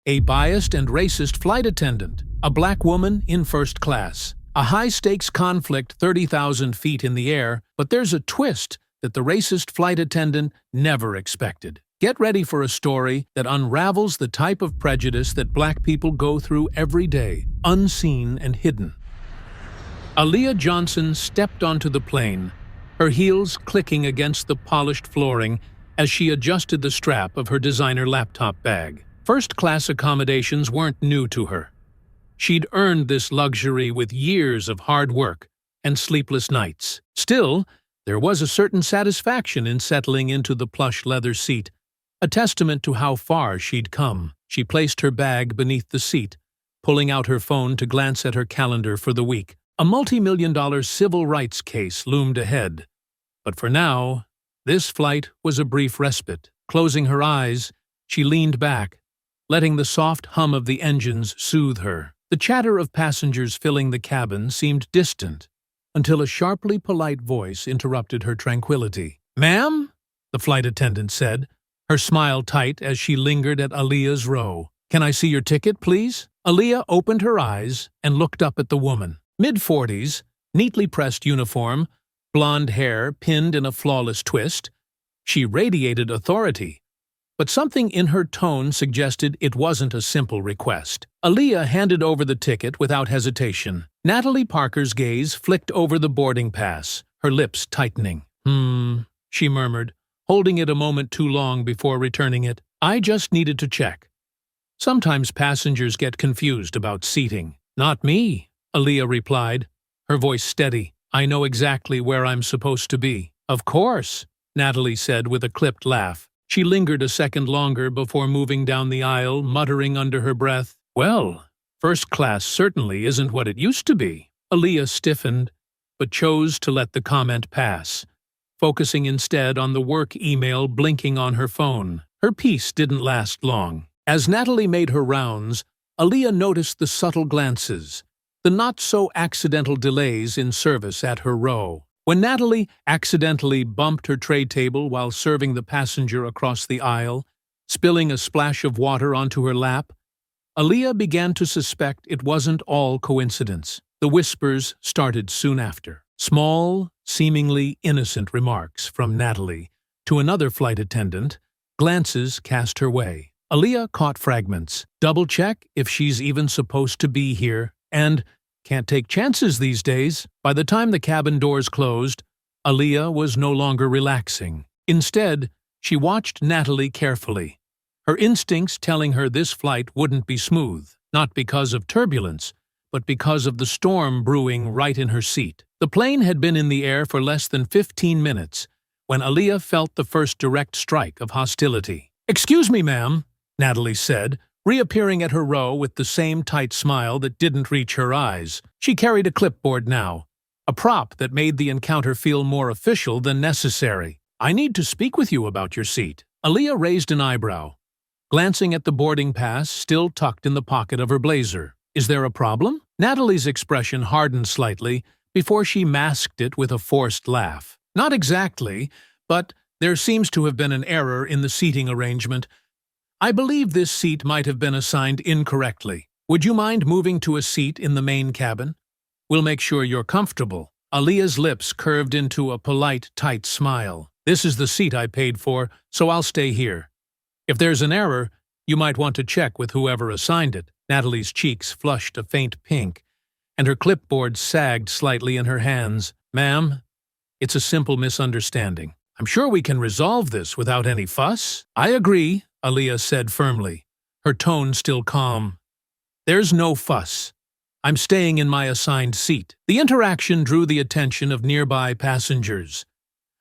a biased and racist flight attendant, a black woman in first class. A high-stakes conflict 30,000 feet in the air, but there's a twist that the racist flight attendant never expected. Get ready for a story that unravels the type of prejudice that black people go through every day, unseen and hidden. Aaliyah Johnson stepped onto the plane, her heels clicking against the polished flooring as she adjusted the strap of her designer laptop bag. First-class accommodations weren't new to her. She'd earned this luxury with years of hard work and sleepless nights. Still, there was a certain satisfaction in settling into the plush leather seat, a testament to how far she'd come. She placed her bag beneath the seat, pulling out her phone to glance at her calendar for the week. A multi-million-dollar civil rights case loomed ahead. But for now, this flight was a brief respite. Closing her eyes, she leaned back, letting the soft hum of the engines soothe her. The chatter of passengers filling the cabin seemed distant, until a sharply polite voice interrupted her tranquility. "Ma'am?" the flight attendant said, her smile tight as she lingered at Aaliyah's row. "Can I see your ticket, please?" Aaliyah opened her eyes and looked up at the woman. Mid-40s, neatly pressed uniform, blonde hair pinned in a flawless twist. She radiated authority, but something in her tone suggested it wasn't a simple request. Aaliyah handed over the ticket without hesitation. Natalie Parker's gaze flicked over the boarding pass, her lips tightening. She murmured, holding it a moment too long before returning it. "I just needed to check. Sometimes passengers get confused about seating." "Not me," Aaliyah replied, her voice steady. "I know exactly where I'm supposed to be." "Of course," Natalie said with a clipped laugh. She lingered a second longer before moving down the aisle, muttering under her breath, "Well, first class certainly isn't what it used to be." Aaliyah stiffened, but chose to let the comment pass, focusing instead on the work email blinking on her phone. Her peace didn't last long. As Natalie made her rounds, Aaliyah noticed the subtle glances, the not-so-accidental delays in service at her row. When Natalie accidentally bumped her tray table while serving the passenger across the aisle, spilling a splash of water onto her lap, Aaliyah began to suspect it wasn't all coincidence. The whispers started soon after. Small, seemingly innocent remarks from Natalie to another flight attendant, glances cast her way. Aaliyah caught fragments. "Double-check if she's even supposed to be here," and "can't take chances these days." By the time the cabin doors closed, Aaliyah was no longer relaxing. Instead, she watched Natalie carefully, her instincts telling her this flight wouldn't be smooth, not because of turbulence, but because of the storm brewing right in her seat. The plane had been in the air for less than 15 minutes when Aaliyah felt the first direct strike of hostility. "Excuse me, ma'am," Natalie said, reappearing at her row with the same tight smile that didn't reach her eyes. She carried a clipboard now, a prop that made the encounter feel more official than necessary. "I need to speak with you about your seat." Aaliyah raised an eyebrow, glancing at the boarding pass still tucked in the pocket of her blazer. "Is there a problem?" Natalie's expression hardened slightly before she masked it with a forced laugh. "Not exactly, but there seems to have been an error in the seating arrangement. I believe this seat might have been assigned incorrectly. Would you mind moving to a seat in the main cabin? We'll make sure you're comfortable." Aaliyah's lips curved into a polite, tight smile. "This is the seat I paid for, so I'll stay here. If there's an error, you might want to check with whoever assigned it." Natalie's cheeks flushed a faint pink, and her clipboard sagged slightly in her hands. "Ma'am, it's a simple misunderstanding. I'm sure we can resolve this without any fuss." "I agree," Aaliyah said firmly, her tone still calm. "There's no fuss. I'm staying in my assigned seat." The interaction drew the attention of nearby passengers.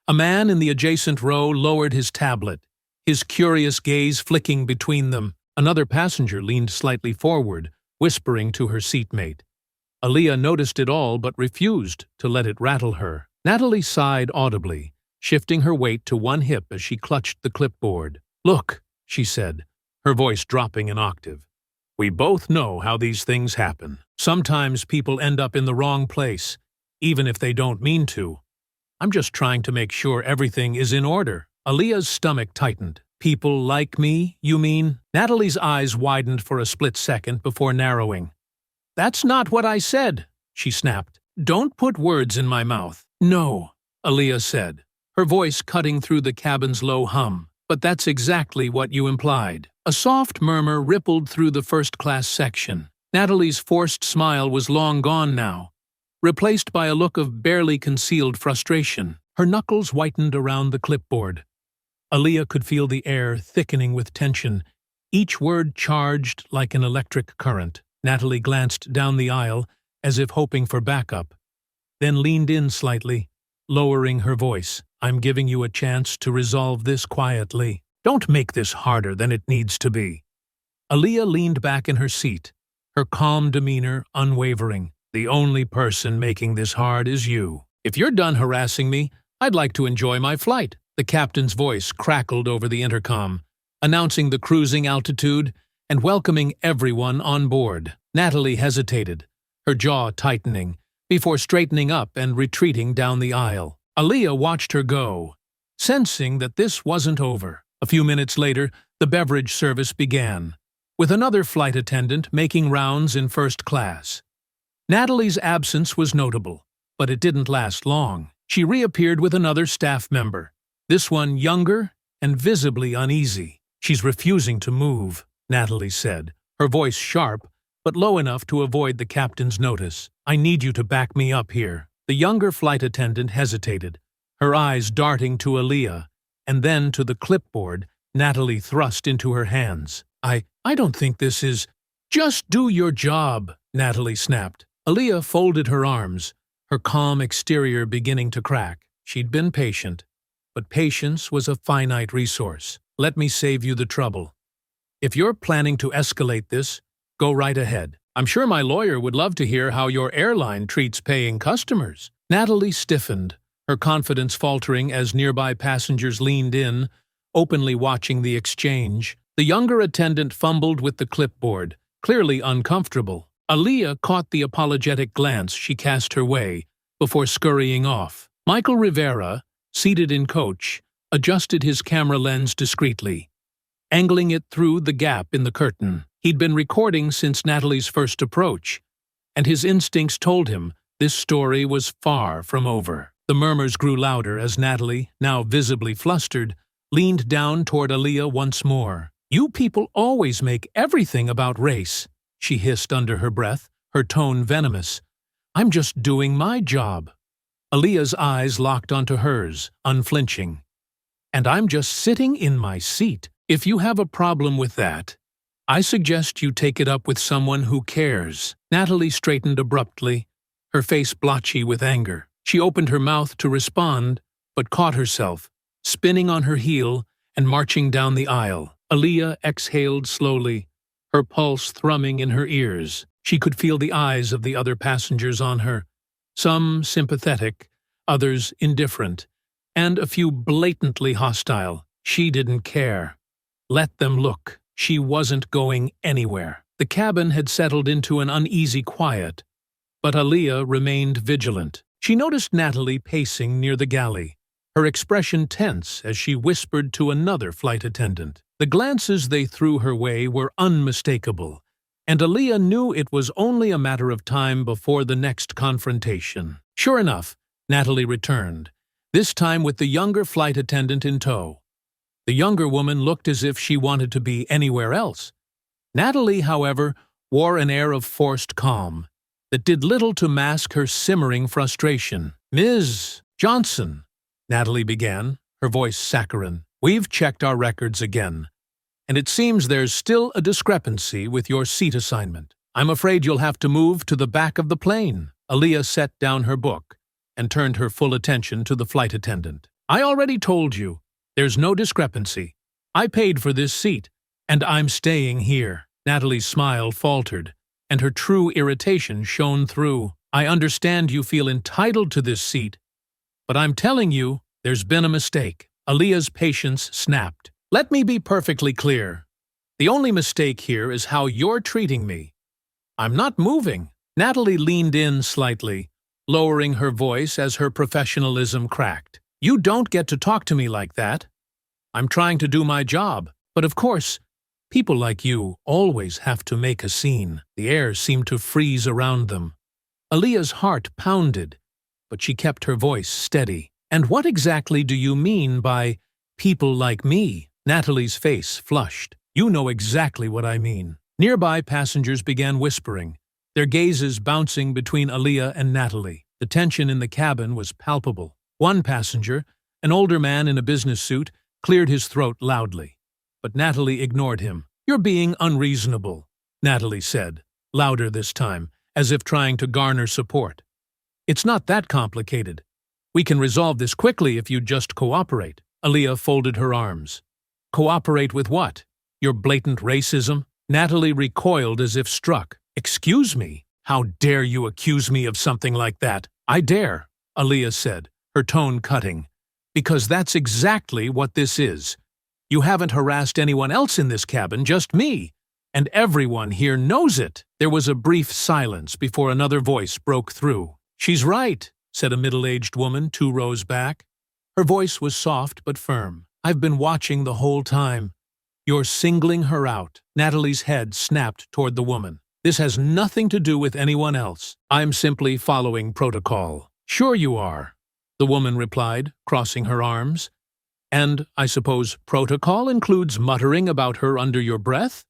A man in the adjacent row lowered his tablet, his curious gaze flicking between them. Another passenger leaned slightly forward, whispering to her seatmate. Aaliyah noticed it all but refused to let it rattle her. Natalie sighed audibly, shifting her weight to one hip as she clutched the clipboard. "Look," she said, her voice dropping an octave. "We both know how these things happen. Sometimes people end up in the wrong place, even if they don't mean to. I'm just trying to make sure everything is in order." Aaliyah's stomach tightened. People like me, you mean? Natalie's eyes widened for a split second before narrowing. That's not what I said, she snapped. Don't put words in my mouth. No, Aaliyah said, her voice cutting through the cabin's low hum. But that's exactly what you implied. A soft murmur rippled through the first-class section. Natalie's forced smile was long gone now, replaced by a look of barely concealed frustration. Her knuckles whitened around the clipboard. Aaliyah could feel the air thickening with tension, each word charged like an electric current. Natalie glanced down the aisle, as if hoping for backup, then leaned in slightly, lowering her voice. I'm giving you a chance to resolve this quietly. Don't make this harder than it needs to be. Aaliyah leaned back in her seat, her calm demeanor unwavering. The only person making this hard is you. If you're done harassing me, I'd like to enjoy my flight. The captain's voice crackled over the intercom, announcing the cruising altitude and welcoming everyone on board. Natalie hesitated, her jaw tightening, before straightening up and retreating down the aisle. Aaliyah watched her go, sensing that this wasn't over. A few minutes later, the beverage service began, with another flight attendant making rounds in first class. Natalie's absence was notable, but it didn't last long. She reappeared with another staff member, this one younger and visibly uneasy. She's refusing to move, Natalie said, her voice sharp but low enough to avoid the captain's notice. I need you to back me up here. The younger flight attendant hesitated, her eyes darting to Aaliyah, and then to the clipboard Natalie thrust into her hands. I don't think this is— Just do your job, Natalie snapped. Aaliyah folded her arms, her calm exterior beginning to crack. She'd been patient, but patience was a finite resource. Let me save you the trouble. If you're planning to escalate this, go right ahead. I'm sure my lawyer would love to hear how your airline treats paying customers. Natalie stiffened, her confidence faltering as nearby passengers leaned in, openly watching the exchange. The younger attendant fumbled with the clipboard, clearly uncomfortable. Aaliyah caught the apologetic glance she cast her way before scurrying off. Michael Rivera, seated in coach, adjusted his camera lens discreetly, angling it through the gap in the curtain. He'd been recording since Natalie's first approach, and his instincts told him this story was far from over. The murmurs grew louder as Natalie, now visibly flustered, leaned down toward Aaliyah once more. You people always make everything about race, she hissed under her breath, her tone venomous. I'm just doing my job. Aaliyah's eyes locked onto hers, unflinching. And I'm just sitting in my seat. If you have a problem with that, I suggest you take it up with someone who cares. Natalie straightened abruptly, her face blotchy with anger. She opened her mouth to respond, but caught herself, spinning on her heel and marching down the aisle. Aaliyah exhaled slowly, her pulse thrumming in her ears. She could feel the eyes of the other passengers on her, some sympathetic, others indifferent, and a few blatantly hostile. She didn't care. Let them look. She wasn't going anywhere. The cabin had settled into an uneasy quiet, but Aaliyah remained vigilant. She noticed Natalie pacing near the galley, her expression tense as she whispered to another flight attendant. The glances they threw her way were unmistakable, and Aaliyah knew it was only a matter of time before the next confrontation. Sure enough, Natalie returned, this time with the younger flight attendant in tow. The younger woman looked as if she wanted to be anywhere else. Natalie, however, wore an air of forced calm that did little to mask her simmering frustration. Ms. Johnson, Natalie began, her voice saccharine. We've checked our records again, and it seems there's still a discrepancy with your seat assignment. I'm afraid you'll have to move to the back of the plane. Aaliyah set down her book and turned her full attention to the flight attendant. I already told you, there's no discrepancy. I paid for this seat, and I'm staying here. Natalie's smile faltered, and her true irritation shone through. I understand you feel entitled to this seat, but I'm telling you, there's been a mistake. Aaliyah's patience snapped. Let me be perfectly clear. The only mistake here is how you're treating me. I'm not moving. Natalie leaned in slightly, lowering her voice as her professionalism cracked. You don't get to talk to me like that. I'm trying to do my job. But of course, people like you always have to make a scene. The air seemed to freeze around them. Aaliyah's heart pounded, but she kept her voice steady. And what exactly do you mean by people like me? Natalie's face flushed. You know exactly what I mean. Nearby passengers began whispering, their gazes bouncing between Aaliyah and Natalie. The tension in the cabin was palpable. One passenger, an older man in a business suit, cleared his throat loudly. But Natalie ignored him. You're being unreasonable, Natalie said, louder this time, as if trying to garner support. It's not that complicated. We can resolve this quickly if you just cooperate. Aaliyah folded her arms. Cooperate with what? Your blatant racism? Natalie recoiled as if struck. Excuse me? How dare you accuse me of something like that? I dare, Aaliyah said, her tone cutting. Because that's exactly what this is. You haven't harassed anyone else in this cabin, just me. And everyone here knows it. There was a brief silence before another voice broke through. She's right, said a middle-aged woman 2 rows back. Her voice was soft but firm. I've been watching the whole time. You're singling her out. Natalie's head snapped toward the woman. This has nothing to do with anyone else. I'm simply following protocol. Sure you are, the woman replied, crossing her arms. And I suppose protocol includes muttering about her under your breath?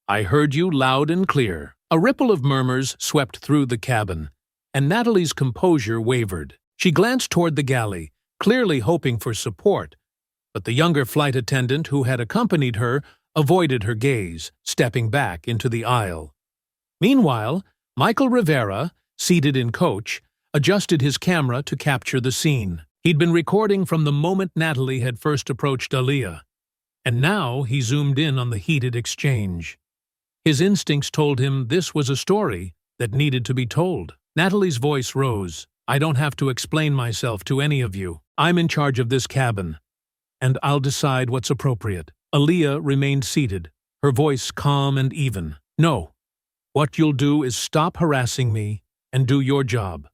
I heard you loud and clear. A ripple of murmurs swept through the cabin, and Natalie's composure wavered. She glanced toward the galley, clearly hoping for support, but the younger flight attendant who had accompanied her avoided her gaze, stepping back into the aisle. Meanwhile, Michael Rivera, seated in coach, adjusted his camera to capture the scene. He'd been recording from the moment Natalie had first approached Aaliyah, and now he zoomed in on the heated exchange. His instincts told him this was a story that needed to be told. Natalie's voice rose. I don't have to explain myself to any of you. I'm in charge of this cabin, and I'll decide what's appropriate. Aaliyah remained seated, her voice calm and even. No. What you'll do is stop harassing me and do your job.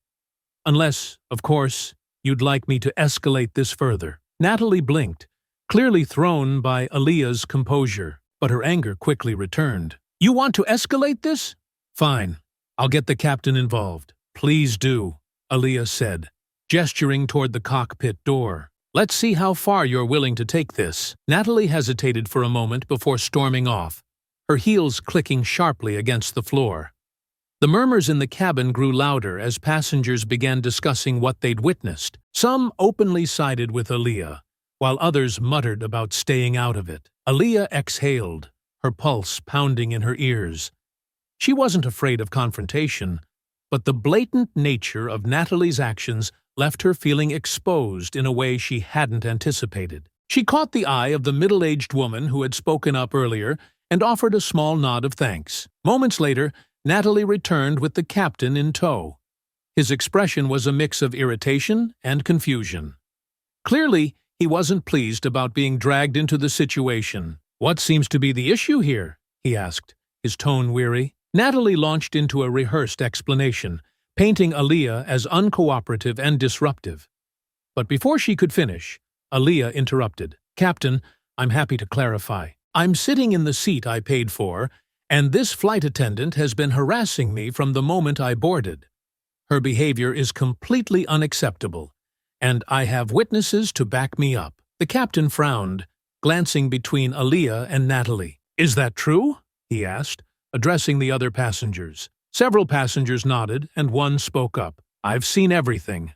Unless, of course, you'd like me to escalate this further. Natalie blinked, clearly thrown by Aaliyah's composure, but her anger quickly returned. You want to escalate this? Fine. I'll get the captain involved. Please do, Aaliyah said, gesturing toward the cockpit door. Let's see how far you're willing to take this. Natalie hesitated for a moment before storming off, her heels clicking sharply against the floor. The murmurs in the cabin grew louder as passengers began discussing what they'd witnessed. Some openly sided with Aaliyah, while others muttered about staying out of it. Aaliyah exhaled, her pulse pounding in her ears. She wasn't afraid of confrontation, but the blatant nature of Natalie's actions left her feeling exposed in a way she hadn't anticipated. She caught the eye of the middle-aged woman who had spoken up earlier and offered a small nod of thanks. Moments later, Natalie returned with the captain in tow. His expression was a mix of irritation and confusion. Clearly, he wasn't pleased about being dragged into the situation. What seems to be the issue here? He asked, his tone weary. Natalie launched into a rehearsed explanation, painting Aaliyah as uncooperative and disruptive. But before she could finish, Aaliyah interrupted. Captain, I'm happy to clarify. I'm sitting in the seat I paid for, and this flight attendant has been harassing me from the moment I boarded. Her behavior is completely unacceptable, and I have witnesses to back me up. The captain frowned, glancing between Aaliyah and Natalie. Is that true? He asked, addressing the other passengers. Several passengers nodded, and one spoke up. I've seen everything.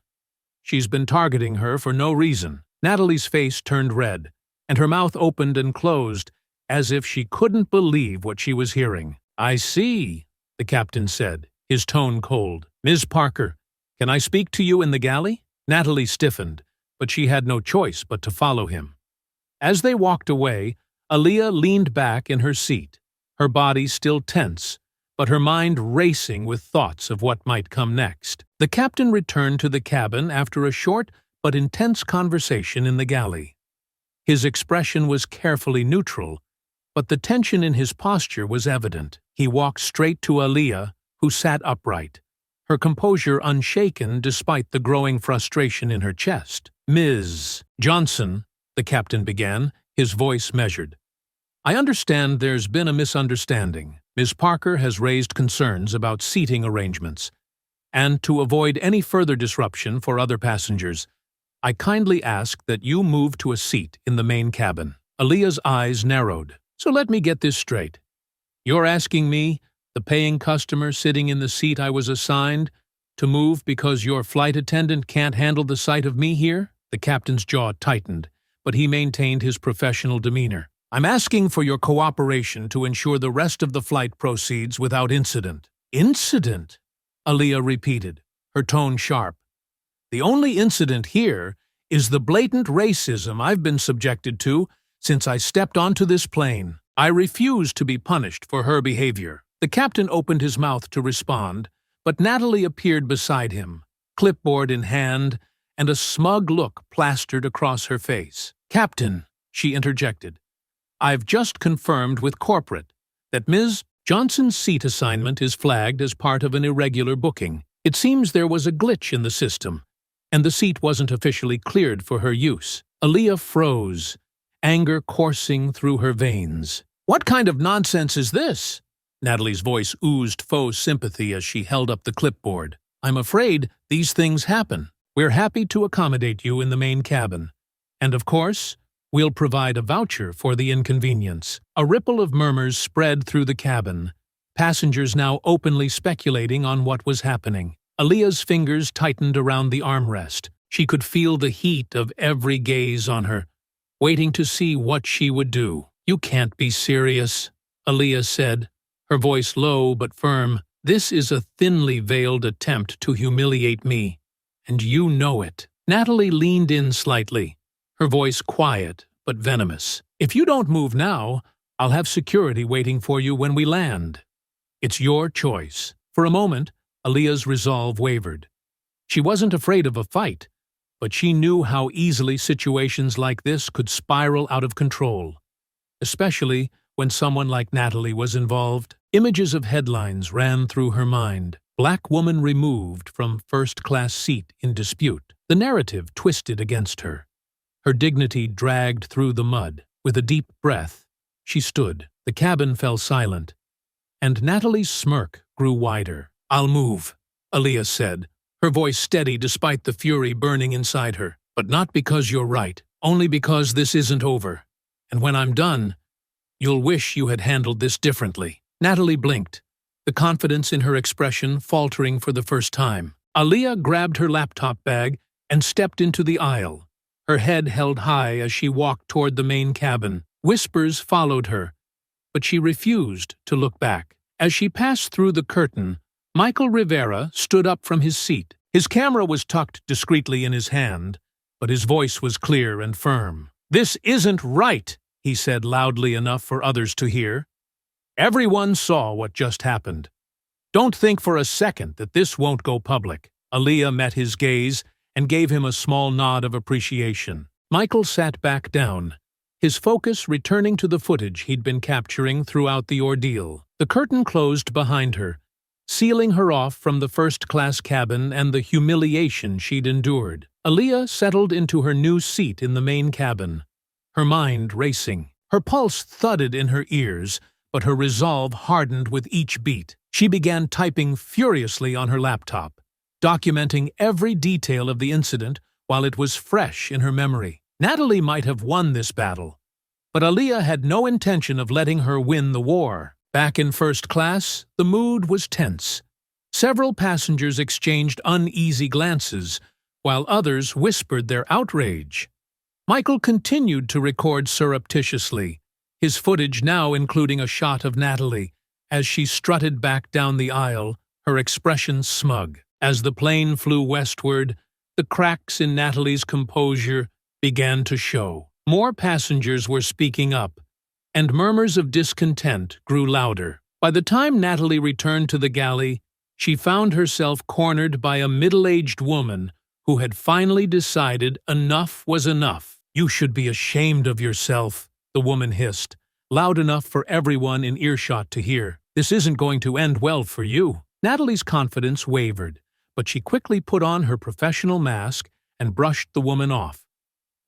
She's been targeting her for no reason. Natalie's face turned red, and her mouth opened and closed, as if she couldn't believe what she was hearing. I see, the captain said, his tone cold. Ms. Parker, can I speak to you in the galley? Natalie stiffened, but she had no choice but to follow him. As they walked away, Aaliyah leaned back in her seat, her body still tense, but her mind racing with thoughts of what might come next. The captain returned to the cabin after a short but intense conversation in the galley. His expression was carefully neutral, but the tension in his posture was evident. He walked straight to Aaliyah, who sat upright, her composure unshaken despite the growing frustration in her chest. Ms. Johnson, the captain began, his voice measured. "I understand there's been a misunderstanding. Ms. Parker has raised concerns about seating arrangements, and to avoid any further disruption for other passengers, I kindly ask that you move to a seat in the main cabin." Aaliyah's eyes narrowed. "So let me get this straight. You're asking me, the paying customer sitting in the seat I was assigned, to move because your flight attendant can't handle the sight of me here?" The captain's jaw tightened, but he maintained his professional demeanor. "I'm asking for your cooperation to ensure the rest of the flight proceeds without incident." "Incident?" Aaliyah repeated, her tone sharp. "The only incident here is the blatant racism I've been subjected to since I stepped onto this plane. I refuse to be punished for her behavior." The captain opened his mouth to respond, but Natalie appeared beside him, clipboard in hand, and a smug look plastered across her face. "Captain," she interjected, "I've just confirmed with corporate that Ms. Johnson's seat assignment is flagged as part of an irregular booking. It seems there was a glitch in the system, and the seat wasn't officially cleared for her use." Aaliyah froze, anger coursing through her veins. "What kind of nonsense is this?" Natalie's voice oozed faux sympathy as she held up the clipboard. "I'm afraid these things happen. We're happy to accommodate you in the main cabin. And of course, we'll provide a voucher for the inconvenience." A ripple of murmurs spread through the cabin, passengers now openly speculating on what was happening. Aaliyah's fingers tightened around the armrest. She could feel the heat of every gaze on her, waiting to see what she would do. "You can't be serious," Aaliyah said, her voice low but firm. "This is a thinly veiled attempt to humiliate me, and you know it." Natalie leaned in slightly, her voice quiet but venomous. "If you don't move now, I'll have security waiting for you when we land. It's your choice." For a moment, Aaliyah's resolve wavered. She wasn't afraid of a fight, but she knew how easily situations like this could spiral out of control, especially when someone like Natalie was involved. Images of headlines ran through her mind. "Black woman removed from first-class seat in dispute." The narrative twisted against her. Her dignity dragged through the mud. With a deep breath, she stood. The cabin fell silent, and Natalie's smirk grew wider. "I'll move," Aaliyah said, her voice steady despite the fury burning inside her. "But not because you're right, only because this isn't over. And when I'm done, you'll wish you had handled this differently." Natalie blinked, the confidence in her expression faltering for the first time. Aaliyah grabbed her laptop bag and stepped into the aisle, her head held high as she walked toward the main cabin. Whispers followed her, but she refused to look back. As she passed through the curtain, Michael Rivera stood up from his seat. His camera was tucked discreetly in his hand, but his voice was clear and firm. "This isn't right," he said loudly enough for others to hear. "Everyone saw what just happened. Don't think for a second that this won't go public." Aaliyah met his gaze and gave him a small nod of appreciation. Michael sat back down, his focus returning to the footage he'd been capturing throughout the ordeal. The curtain closed behind her, sealing her off from the first-class cabin and the humiliation she'd endured. Aaliyah settled into her new seat in the main cabin, her mind racing. Her pulse thudded in her ears, but her resolve hardened with each beat. She began typing furiously on her laptop, documenting every detail of the incident while it was fresh in her memory. Natalie might have won this battle, but Aaliyah had no intention of letting her win the war. Back in first class, the mood was tense. Several passengers exchanged uneasy glances, while others whispered their outrage. Michael continued to record surreptitiously, his footage now including a shot of Natalie as she strutted back down the aisle, her expression smug. As the plane flew westward, the cracks in Natalie's composure began to show. More passengers were speaking up, and murmurs of discontent grew louder. By the time Natalie returned to the galley, she found herself cornered by a middle-aged woman who had finally decided enough was enough. "You should be ashamed of yourself," the woman hissed, loud enough for everyone in earshot to hear. "This isn't going to end well for you." Natalie's confidence wavered, but she quickly put on her professional mask and brushed the woman off.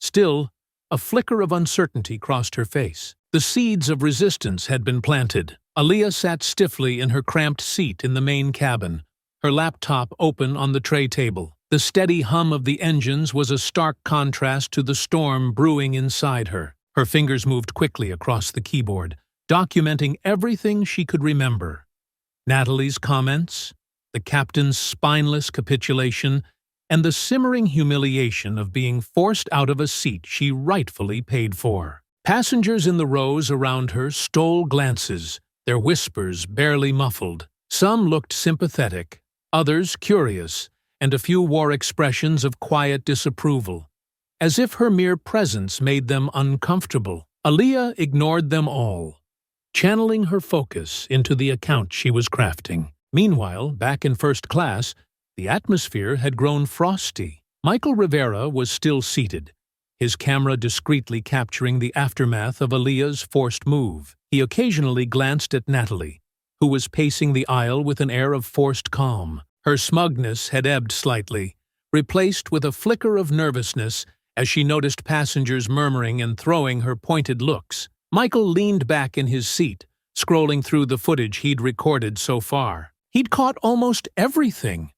Still, A flicker of uncertainty crossed her face. The seeds of resistance had been planted. Aaliyah sat stiffly in her cramped seat in the main cabin, her laptop open on the tray table. The steady hum of the engines was a stark contrast to the storm brewing inside her. Her fingers moved quickly across the keyboard, documenting everything she could remember. Natalie's comments, the captain's spineless capitulation, and the simmering humiliation of being forced out of a seat she rightfully paid for. Passengers in the rows around her stole glances, their whispers barely muffled. Some looked sympathetic, others curious, and a few wore expressions of quiet disapproval, as if her mere presence made them uncomfortable. Aaliyah ignored them all, channeling her focus into the account she was crafting. Meanwhile, back in first class, the atmosphere had grown frosty. Michael Rivera was still seated, his camera discreetly capturing the aftermath of Aaliyah's forced move. He occasionally glanced at Natalie, who was pacing the aisle with an air of forced calm. Her smugness had ebbed slightly, replaced with a flicker of nervousness as she noticed passengers murmuring and throwing her pointed looks. Michael leaned back in his seat, scrolling through the footage he'd recorded so far. He'd caught almost everything.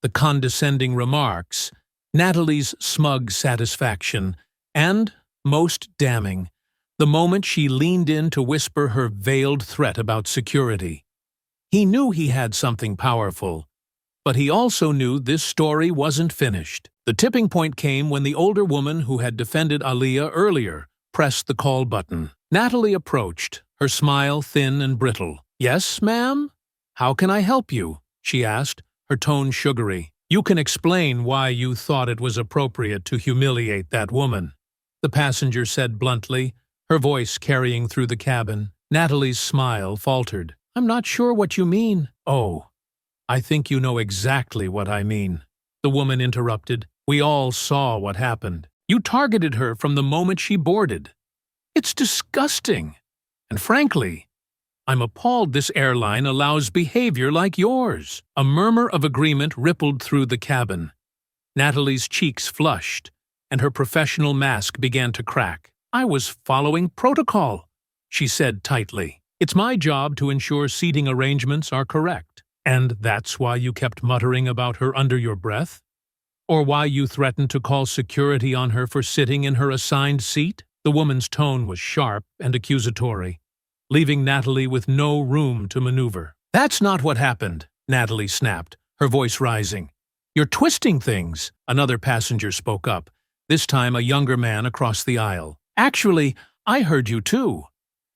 The condescending remarks, Natalie's smug satisfaction, and, most damning, the moment she leaned in to whisper her veiled threat about security. He knew he had something powerful, but he also knew this story wasn't finished. The tipping point came when the older woman who had defended Aaliyah earlier pressed the call button. Natalie approached, her smile thin and brittle. "Yes, ma'am? How can I help you?" she asked, her tone sugary. "You can explain why you thought it was appropriate to humiliate that woman," the passenger said bluntly, her voice carrying through the cabin. Natalie's smile faltered. "I'm not sure what you mean." "Oh, I think you know exactly what I mean," the woman interrupted. "We all saw what happened. You targeted her from the moment she boarded. It's disgusting. And frankly, I'm appalled this airline allows behavior like yours." A murmur of agreement rippled through the cabin. Natalie's cheeks flushed, and her professional mask began to crack. "I was following protocol," she said tightly. "It's my job to ensure seating arrangements are correct." "And that's why you kept muttering about her under your breath? Or why you threatened to call security on her for sitting in her assigned seat?" The woman's tone was sharp and accusatory, leaving Natalie with no room to maneuver. "That's not what happened," Natalie snapped, her voice rising. "You're twisting things," another passenger spoke up, this time a younger man across the aisle. "Actually, I heard you too.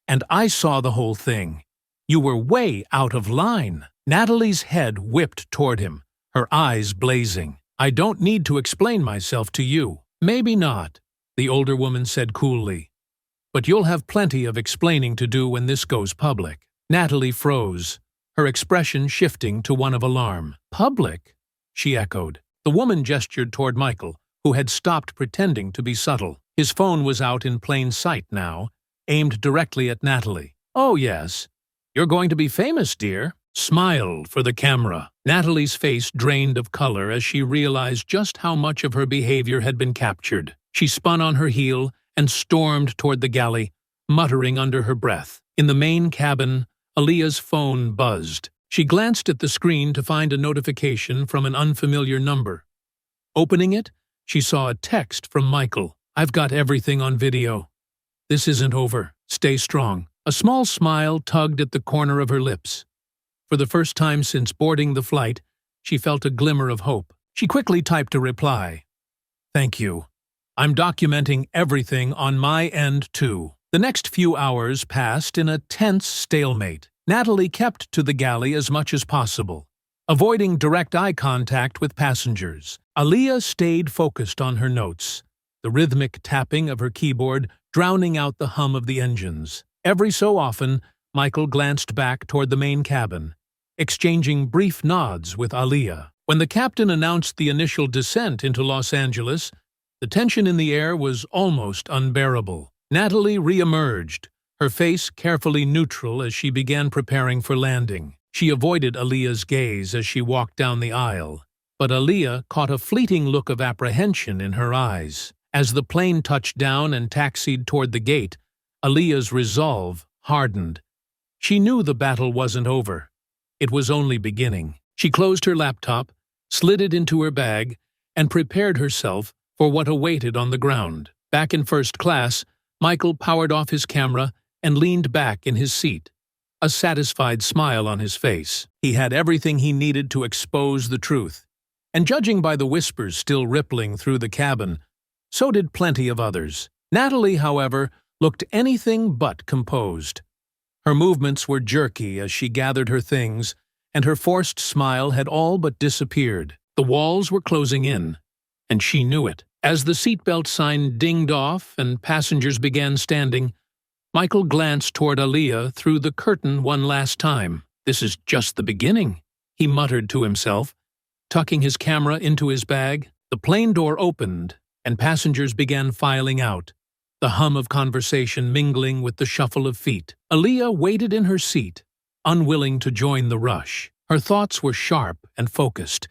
And I saw the whole thing. You were way out of line." Natalie's head whipped toward him, her eyes blazing. "I don't need to explain myself to you." "Maybe not," the older woman said coolly. "But you'll have plenty of explaining to do when this goes public." Natalie froze, her expression shifting to one of alarm. "Public?" she echoed. The woman gestured toward Michael, who had stopped pretending to be subtle. His phone was out in plain sight now, aimed directly at Natalie. "Oh, yes. You're going to be famous, dear." Smile for the camera. Natalie's face drained of color as she realized just how much of her behavior had been captured. She spun on her heel and stormed toward the galley, muttering under her breath. In the main cabin, Aaliyah's phone buzzed. She glanced at the screen to find a notification from an unfamiliar number. Opening it, she saw a text from Michael. "I've got everything on video. This isn't over. Stay strong." A small smile tugged at the corner of her lips. For the first time since boarding the flight, she felt a glimmer of hope. She quickly typed a reply. "Thank you. I'm documenting everything on my end, too." The next few hours passed in a tense stalemate. Natalie kept to the galley as much as possible, avoiding direct eye contact with passengers. Aaliyah stayed focused on her notes, the rhythmic tapping of her keyboard drowning out the hum of the engines. Every so often, Michael glanced back toward the main cabin, exchanging brief nods with Aaliyah. When the captain announced the initial descent into Los Angeles, the tension in the air was almost unbearable. Natalie re-emerged, her face carefully neutral as she began preparing for landing. She avoided Aaliyah's gaze as she walked down the aisle, but Aaliyah caught a fleeting look of apprehension in her eyes. As the plane touched down and taxied toward the gate, Aaliyah's resolve hardened. She knew the battle wasn't over. It was only beginning. She closed her laptop, slid it into her bag, and prepared herself for what awaited on the ground. Back in first class, Michael powered off his camera and leaned back in his seat, a satisfied smile on his face. He had everything he needed to expose the truth. And judging by the whispers still rippling through the cabin, so did plenty of others. Natalie, however, looked anything but composed. Her movements were jerky as she gathered her things, and her forced smile had all but disappeared. The walls were closing in, and she knew it. As the seatbelt sign dinged off and passengers began standing, Michael glanced toward Aaliyah through the curtain one last time. "This is just the beginning," he muttered to himself, tucking his camera into his bag. The plane door opened, and passengers began filing out, the hum of conversation mingling with the shuffle of feet. Aaliyah waited in her seat, unwilling to join the rush. Her thoughts were sharp and focused,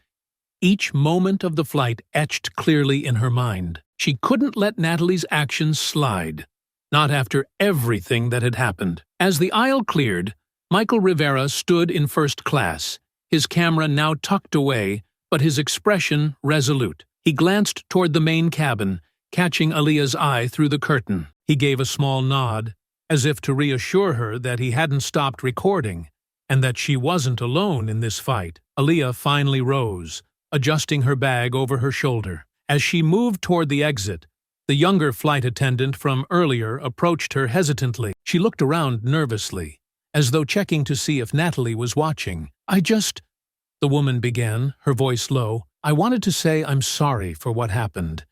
each moment of the flight etched clearly in her mind. She couldn't let Natalie's actions slide, not after everything that had happened. As the aisle cleared, Michael Rivera stood in first class, his camera now tucked away, but his expression resolute. He glanced toward the main cabin, catching Aaliyah's eye through the curtain. He gave a small nod, as if to reassure her that he hadn't stopped recording, and that she wasn't alone in this fight. Aaliyah finally rose, adjusting her bag over her shoulder. As she moved toward the exit, the younger flight attendant from earlier approached her hesitantly. She looked around nervously, as though checking to see if Natalie was watching. The woman began, her voice low. "I wanted to say I'm sorry for what happened.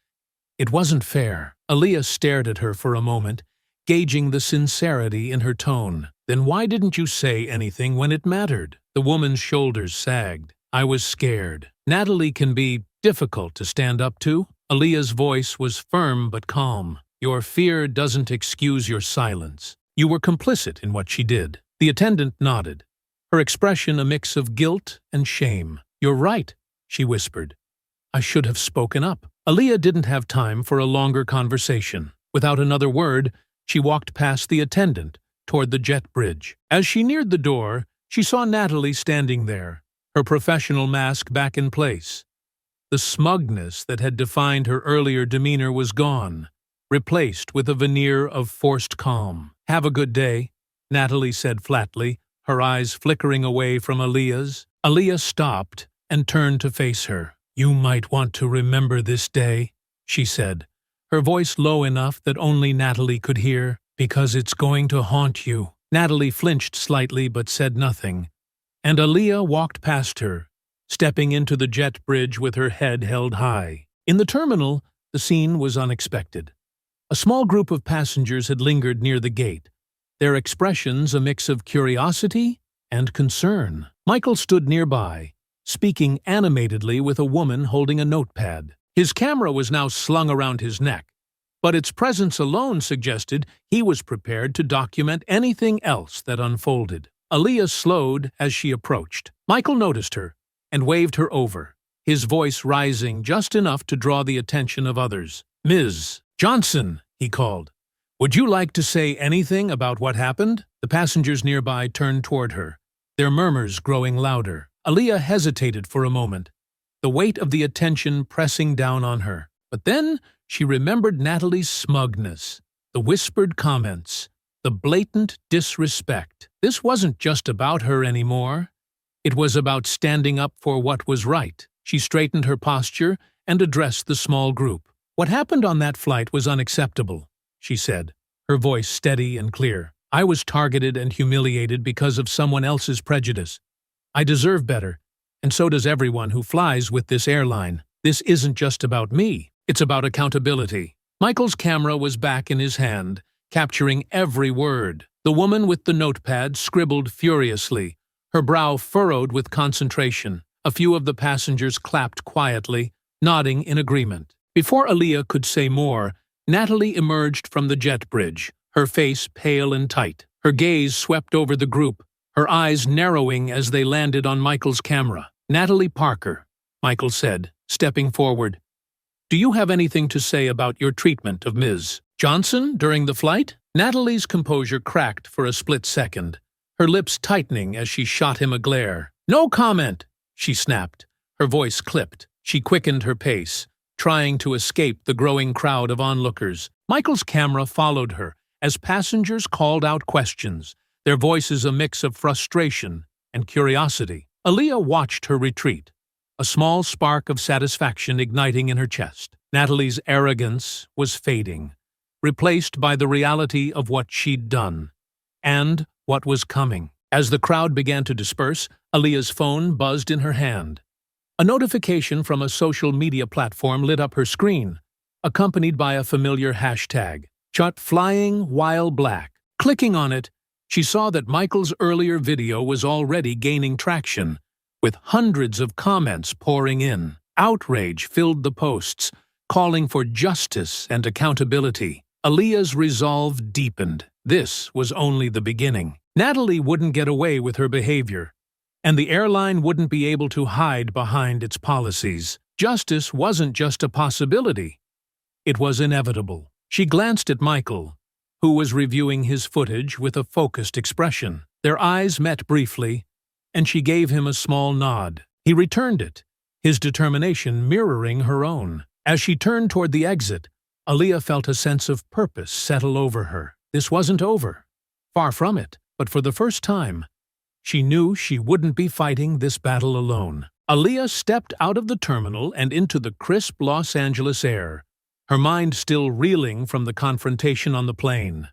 It wasn't fair." Aaliyah stared at her for a moment, gauging the sincerity in her tone. "Then why didn't you say anything when it mattered?" The woman's shoulders sagged. "I was scared. Natalie can be difficult to stand up to." Aaliyah's voice was firm but calm. "Your fear doesn't excuse your silence. You were complicit in what she did." The attendant nodded, her expression a mix of guilt and shame. "You're right," she whispered. "I should have spoken up." Aaliyah didn't have time for a longer conversation. Without another word, she walked past the attendant toward the jet bridge. As she neared the door, she saw Natalie standing there, her professional mask back in place. The smugness that had defined her earlier demeanor was gone, replaced with a veneer of forced calm. "Have a good day," Natalie said flatly, her eyes flickering away from Aaliyah's. Aaliyah stopped and turned to face her. "You might want to remember this day," she said, her voice low enough that only Natalie could hear, "because it's going to haunt you." Natalie flinched slightly but said nothing, and Aaliyah walked past her, stepping into the jet bridge with her head held high. In the terminal, the scene was unexpected. A small group of passengers had lingered near the gate, their expressions a mix of curiosity and concern. Michael stood nearby, speaking animatedly with a woman holding a notepad. His camera was now slung around his neck, but its presence alone suggested he was prepared to document anything else that unfolded. Aaliyah slowed as she approached. Michael noticed her and waved her over, his voice rising just enough to draw the attention of others. "Ms. Johnson," he called, "would you like to say anything about what happened?" The passengers nearby turned toward her, their murmurs growing louder. Aaliyah hesitated for a moment, the weight of the attention pressing down on her. But then she remembered Natalie's smugness, the whispered comments, the blatant disrespect. This wasn't just about her anymore. It was about standing up for what was right. She straightened her posture and addressed the small group. "What happened on that flight was unacceptable," she said, her voice steady and clear. "I was targeted and humiliated because of someone else's prejudice. I deserve better, and so does everyone who flies with this airline. This isn't just about me. It's about accountability." Michael's camera was back in his hand, capturing every word. The woman with the notepad scribbled furiously, her brow furrowed with concentration. A few of the passengers clapped quietly, nodding in agreement. Before Aaliyah could say more, Natalie emerged from the jet bridge, her face pale and tight. Her gaze swept over the group, her eyes narrowing as they landed on Michael's camera. "Natalie Parker," Michael said, stepping forward. Do you have anything to say about your treatment of Ms. Johnson during the flight? Natalie's composure cracked for a split second, her lips tightening as she shot him a glare. No comment, she snapped. Her voice clipped. She quickened her pace, trying to escape the growing crowd of onlookers. Michael's camera followed her as passengers called out questions, their voices a mix of frustration and curiosity. Aaliyah watched her retreat, a small spark of satisfaction igniting in her chest. Natalie's arrogance was fading, replaced by the reality of what she'd done and what was coming. As the crowd began to disperse, Aaliyah's phone buzzed in her hand. A notification from a social media platform lit up her screen, accompanied by a familiar hashtag, "Chut flying while black." Clicking on it, she saw that Michael's earlier video was already gaining traction, with hundreds of comments pouring in. Outrage filled the posts, calling for justice and accountability. Aaliyah's resolve deepened. This was only the beginning. Natalie wouldn't get away with her behavior, and the airline wouldn't be able to hide behind its policies. Justice wasn't just a possibility. It was inevitable. She glanced at Michael, who was reviewing his footage with a focused expression. Their eyes met briefly, and she gave him a small nod. He returned it, his determination mirroring her own. As she turned toward the exit, Aaliyah felt a sense of purpose settle over her. This wasn't over. Far from it, but for the first time, she knew she wouldn't be fighting this battle alone. Aaliyah stepped out of the terminal and into the crisp Los Angeles air, her mind still reeling from the confrontation on the plane.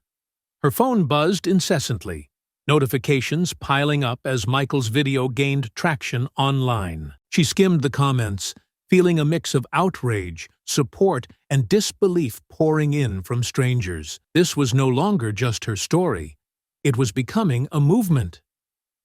Her phone buzzed incessantly, notifications piling up as Michael's video gained traction online. She skimmed the comments, feeling a mix of outrage, support, and disbelief pouring in from strangers. This was no longer just her story. It was becoming a movement.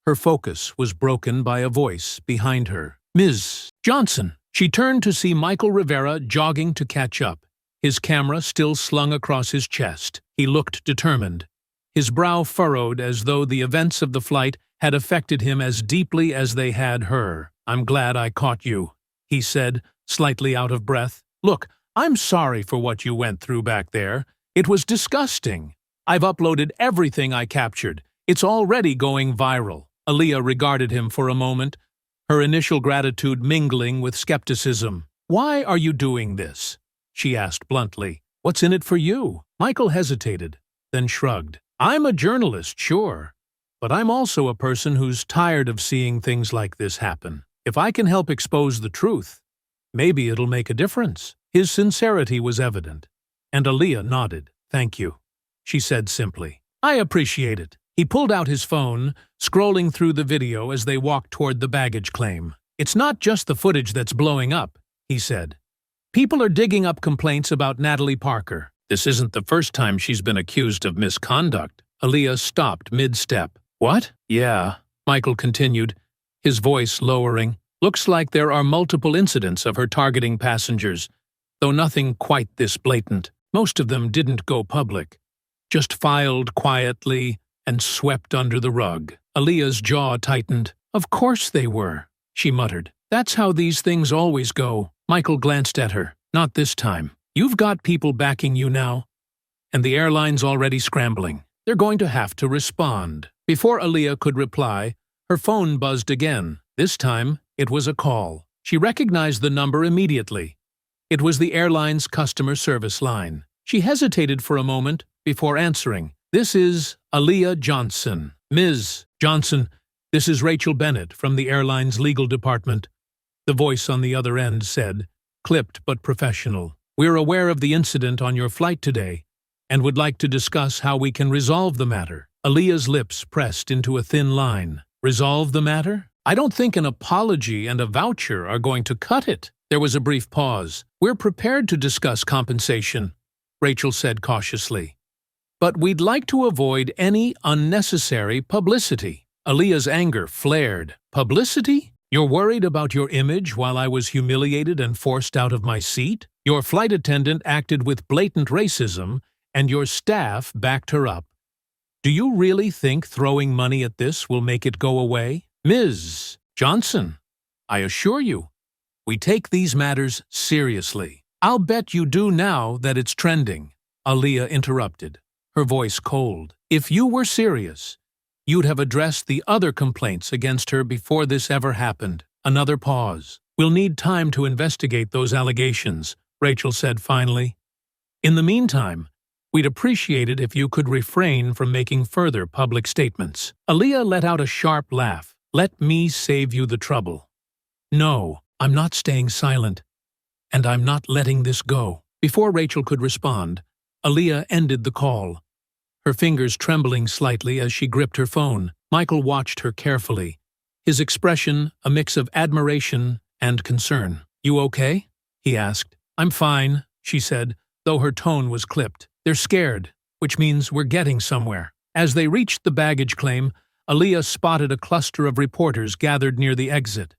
Her focus was broken by a voice behind her. "Ms. Johnson." She turned to see Michael Rivera jogging to catch up, his camera still slung across his chest. He looked determined, his brow furrowed as though the events of the flight had affected him as deeply as they had her. "I'm glad I caught you," he said, slightly out of breath. "Look, I'm sorry for what you went through back there. It was disgusting. I've uploaded everything I captured. It's already going viral." Aaliyah regarded him for a moment, her initial gratitude mingling with skepticism. "Why are you doing this?" she asked bluntly. "What's in it for you?" Michael hesitated, then shrugged. "I'm a journalist, sure, but I'm also a person who's tired of seeing things like this happen. If I can help expose the truth, maybe it'll make a difference." His sincerity was evident, and Aaliyah nodded. "Thank you," she said simply. "I appreciate it." He pulled out his phone, scrolling through the video as they walked toward the baggage claim. "It's not just the footage that's blowing up," he said. "People are digging up complaints about Natalie Parker. This isn't the first time she's been accused of misconduct." Aaliyah stopped mid-step. "What?" "Yeah," Michael continued, his voice lowering. "Looks like there are multiple incidents of her targeting passengers, though nothing quite this blatant. Most of them didn't go public, just filed quietly and swept under the rug." Aaliyah's jaw tightened. "Of course they were," she muttered. "That's how these things always go." Michael glanced at her. "Not this time. You've got people backing you now, and the airline's already scrambling. They're going to have to respond." Before Aaliyah could reply, her phone buzzed again. This time, it was a call. She recognized the number immediately. It was the airline's customer service line. She hesitated for a moment before answering. "This is Aaliyah Johnson." "Ms. Johnson, this is Rachel Bennett from the airline's legal department," the voice on the other end said, clipped but professional. "We're aware of the incident on your flight today and would like to discuss how we can resolve the matter." Aaliyah's lips pressed into a thin line. "Resolve the matter? I don't think an apology and a voucher are going to cut it." There was a brief pause. "We're prepared to discuss compensation," Rachel said cautiously, "but we'd like to avoid any unnecessary publicity." Aaliyah's anger flared. "Publicity? You're worried about your image while I was humiliated and forced out of my seat? Your flight attendant acted with blatant racism, and your staff backed her up. Do you really think throwing money at this will make it go away? Ms. Johnson, I assure you, we take these matters seriously." I'll bet you do now that it's trending, Aaliyah interrupted, her voice cold. If you were serious, you'd have addressed the other complaints against her before this ever happened. Another pause. We'll need time to investigate those allegations, Rachel said finally. In the meantime, we'd appreciate it if you could refrain from making further public statements. Aaliyah let out a sharp laugh. Let me save you the trouble. No, I'm not staying silent, and I'm not letting this go. Before Rachel could respond, Aaliyah ended the call, her fingers trembling slightly as she gripped her phone. Michael watched her carefully, his expression a mix of admiration and concern. You okay? He asked. I'm fine, she said, though her tone was clipped. They're scared, which means we're getting somewhere. As they reached the baggage claim, Aaliyah spotted a cluster of reporters gathered near the exit.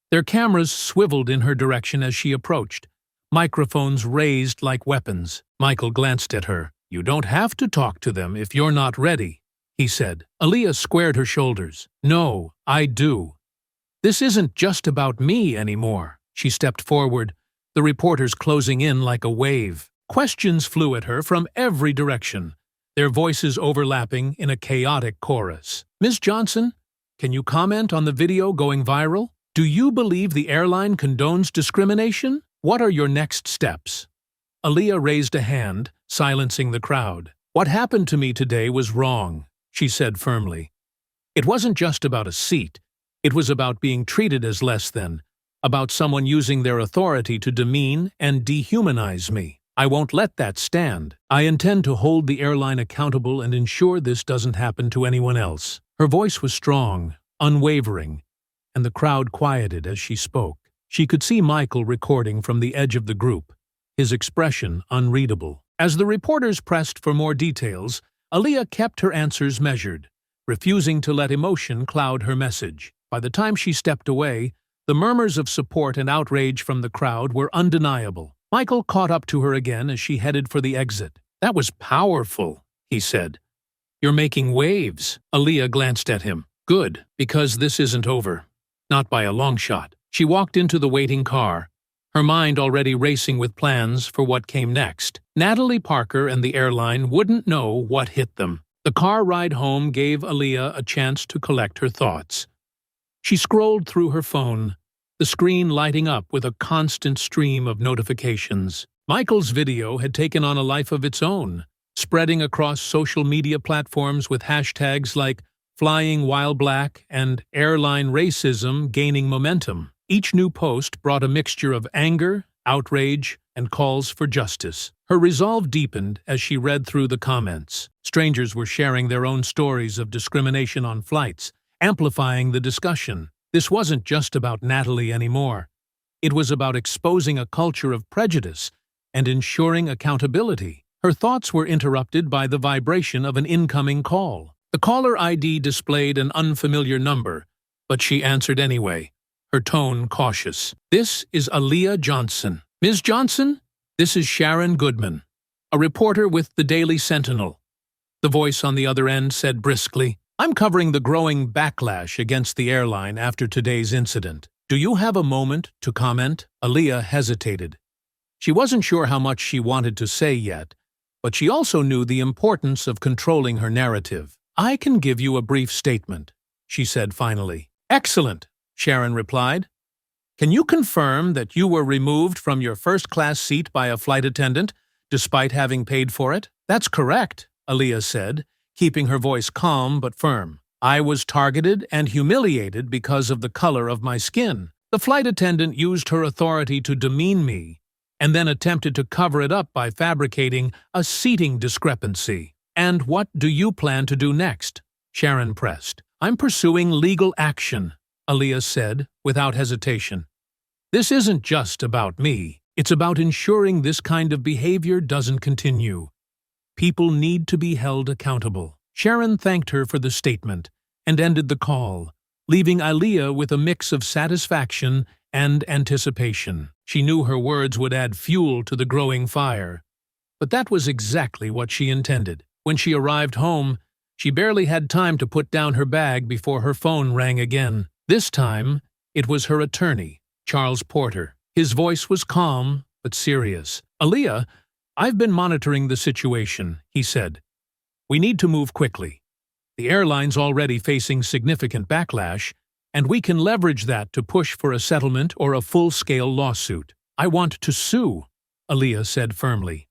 Their cameras swiveled in her direction as she approached, microphones raised like weapons. Michael glanced at her. You don't have to talk to them if you're not ready, he said. Aaliyah squared her shoulders. No, I do. This isn't just about me anymore. She stepped forward, the reporters closing in like a wave. Questions flew at her from every direction, their voices overlapping in a chaotic chorus. Ms. Johnson, can you comment on the video going viral? Do you believe the airline condones discrimination? What are your next steps? Aaliyah raised a hand, silencing the crowd. What happened to me today was wrong, she said firmly. It wasn't just about a seat. It was about being treated as less than, about someone using their authority to demean and dehumanize me. I won't let that stand. I intend to hold the airline accountable and ensure this doesn't happen to anyone else. Her voice was strong, unwavering, and the crowd quieted as she spoke. She could see Michael recording from the edge of the group, his expression unreadable. As the reporters pressed for more details, Aaliyah kept her answers measured, refusing to let emotion cloud her message. By the time she stepped away, the murmurs of support and outrage from the crowd were undeniable. Michael caught up to her again as she headed for the exit. That was powerful, he said. You're making waves. Aaliyah glanced at him. Good, because this isn't over. Not by a long shot. She walked into the waiting car, her mind already racing with plans for what came next. Natalie Parker and the airline wouldn't know what hit them. The car ride home gave Aaliyah a chance to collect her thoughts. She scrolled through her phone, the screen lighting up with a constant stream of notifications. Michael's video had taken on a life of its own, spreading across social media platforms with hashtags like Flying While Black and Airline Racism gaining momentum. Each new post brought a mixture of anger, outrage, and calls for justice. Her resolve deepened as she read through the comments. Strangers were sharing their own stories of discrimination on flights, amplifying the discussion. This wasn't just about Natalie anymore. It was about exposing a culture of prejudice and ensuring accountability. Her thoughts were interrupted by the vibration of an incoming call. The caller ID displayed an unfamiliar number, but she answered anyway, her tone cautious. This is Aaliyah Johnson. Ms. Johnson, this is Sharon Goodman, a reporter with the Daily Sentinel. The voice on the other end said briskly, I'm covering the growing backlash against the airline after today's incident. Do you have a moment to comment? Aaliyah hesitated. She wasn't sure how much she wanted to say yet, but she also knew the importance of controlling her narrative. I can give you a brief statement, she said finally. Excellent, Sharon replied. Can you confirm that you were removed from your first-class seat by a flight attendant, despite having paid for it? That's correct, Aaliyah said, keeping her voice calm but firm. I was targeted and humiliated because of the color of my skin. The flight attendant used her authority to demean me, and then attempted to cover it up by fabricating a seating discrepancy. And what do you plan to do next? Sharon pressed. I'm pursuing legal action, Aaliyah said, without hesitation. This isn't just about me. It's about ensuring this kind of behavior doesn't continue. People need to be held accountable. Sharon thanked her for the statement and ended the call, leaving Aaliyah with a mix of satisfaction and anticipation. She knew her words would add fuel to the growing fire, but that was exactly what she intended. When she arrived home, she barely had time to put down her bag before her phone rang again. This time, it was her attorney, Charles Porter. His voice was calm, but serious. "Aaliyah, I've been monitoring the situation," he said. "We need to move quickly. The airline's already facing significant backlash, and we can leverage that to push for a settlement or a full-scale lawsuit." "I want to sue," Aaliyah said firmly.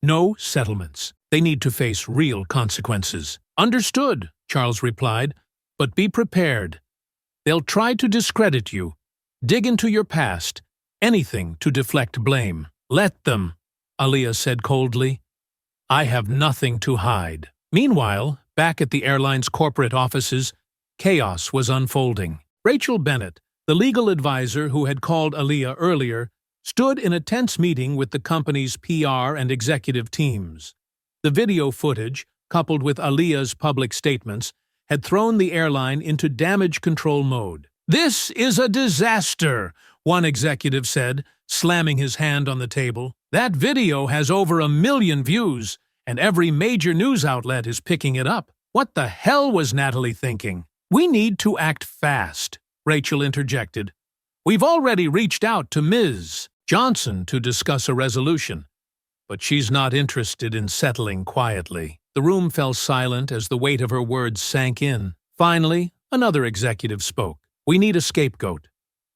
"No settlements. They need to face real consequences." "Understood," Charles replied, "but be prepared. They'll try to discredit you, dig into your past, anything to deflect blame." "Let them," Aaliyah said coldly. "I have nothing to hide." Meanwhile, back at the airline's corporate offices, chaos was unfolding. Rachel Bennett, the legal advisor who had called Aaliyah earlier, stood in a tense meeting with the company's PR and executive teams. The video footage, coupled with Aaliyah's public statements, had thrown the airline into damage control mode. "This is a disaster," one executive said, slamming his hand on the table. "That video has over 1 million views, and every major news outlet is picking it up. What the hell was Natalie thinking?" "We need to act fast," Rachel interjected. "We've already reached out to Ms. Johnson to discuss a resolution, but she's not interested in settling quietly." The room fell silent as the weight of her words sank in. Finally, another executive spoke. "We need a scapegoat.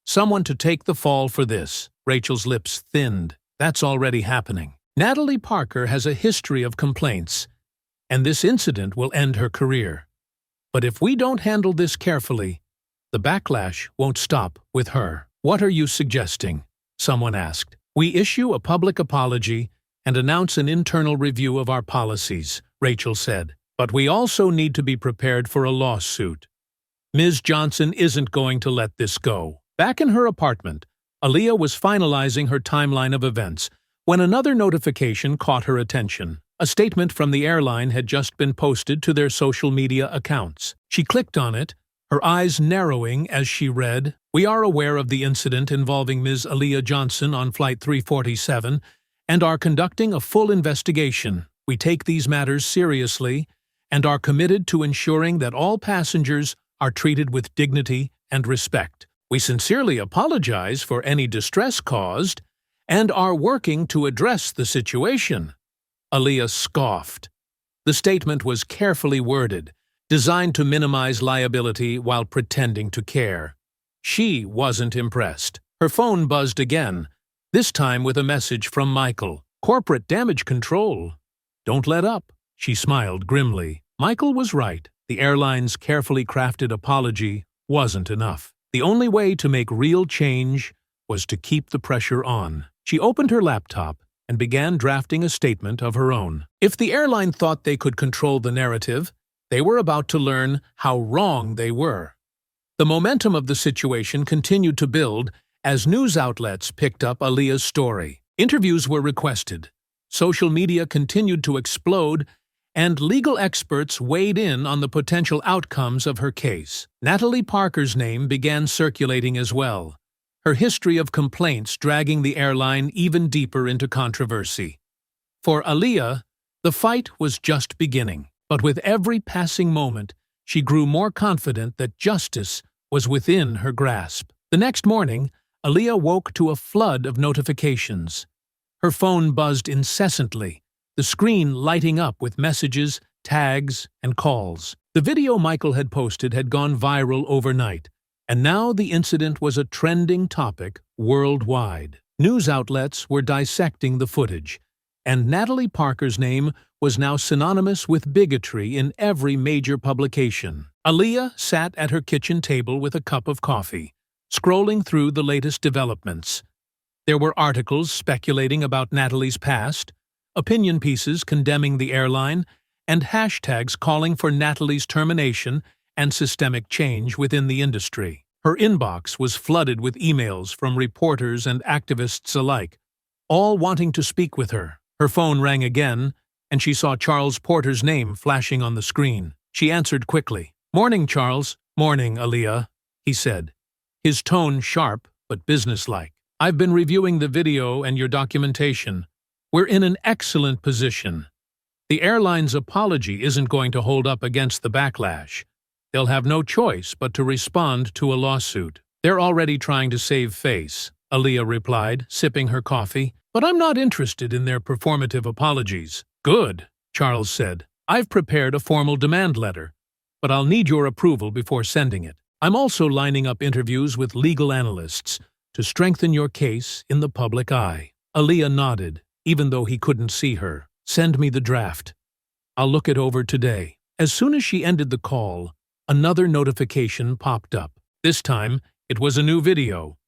Someone to take the fall for this." Rachel's lips thinned. "That's already happening. Natalie Parker has a history of complaints, and this incident will end her career. But if we don't handle this carefully, the backlash won't stop with her." "What are you suggesting?" someone asked. "We issue a public apology and announce an internal review of our policies," Rachel said. "But we also need to be prepared for a lawsuit. Ms. Johnson isn't going to let this go." Back in her apartment, Aaliyah was finalizing her timeline of events when another notification caught her attention. A statement from the airline had just been posted to their social media accounts. She clicked on it, her eyes narrowing as she read, "We are aware of the incident involving Ms. Aaliyah Johnson on Flight 347 and are conducting a full investigation. We take these matters seriously and are committed to ensuring that all passengers are treated with dignity and respect. We sincerely apologize for any distress caused and are working to address the situation." Aaliyah scoffed. The statement was carefully worded, designed to minimize liability while pretending to care. She wasn't impressed. Her phone buzzed again, this time with a message from Michael. "Corporate damage control. Don't let up," she smiled grimly. Michael was right. The airline's carefully crafted apology wasn't enough. The only way to make real change was to keep the pressure on. She opened her laptop and began drafting a statement of her own. If the airline thought they could control the narrative, they were about to learn how wrong they were. The momentum of the situation continued to build as news outlets picked up Aaliyah's story. Interviews were requested. Social media continued to explode, and legal experts weighed in on the potential outcomes of her case. Natalie Parker's name began circulating as well, her history of complaints dragging the airline even deeper into controversy. For Aaliyah, the fight was just beginning, but with every passing moment, she grew more confident that justice was within her grasp. The next morning, Aaliyah woke to a flood of notifications. Her phone buzzed incessantly, the screen lighting up with messages, tags, and calls. The video Michael had posted had gone viral overnight, and now the incident was a trending topic worldwide. News outlets were dissecting the footage, and Natalie Parker's name was now synonymous with bigotry in every major publication. Aaliyah sat at her kitchen table with a cup of coffee, scrolling through the latest developments. There were articles speculating about Natalie's past, opinion pieces condemning the airline, and hashtags calling for Natalie's termination and systemic change within the industry. Her inbox was flooded with emails from reporters and activists alike, all wanting to speak with her. Her phone rang again, and she saw Charles Porter's name flashing on the screen. She answered quickly. "Morning, Charles." "Morning, Aaliyah," he said, his tone sharp but businesslike. "I've been reviewing the video and your documentation. We're in an excellent position. The airline's apology isn't going to hold up against the backlash. They'll have no choice but to respond to a lawsuit." "They're already trying to save face," Aaliyah replied, sipping her coffee. but I'm not interested in their performative apologies. Good, Charles said. I've prepared a formal demand letter, but I'll need your approval before sending it. I'm also lining up interviews with legal analysts to strengthen your case in the public eye. Aaliyah nodded, even though he couldn't see her. Send me the draft. I'll look it over today. As soon as she ended the call, another notification popped up. This time, it was a new video.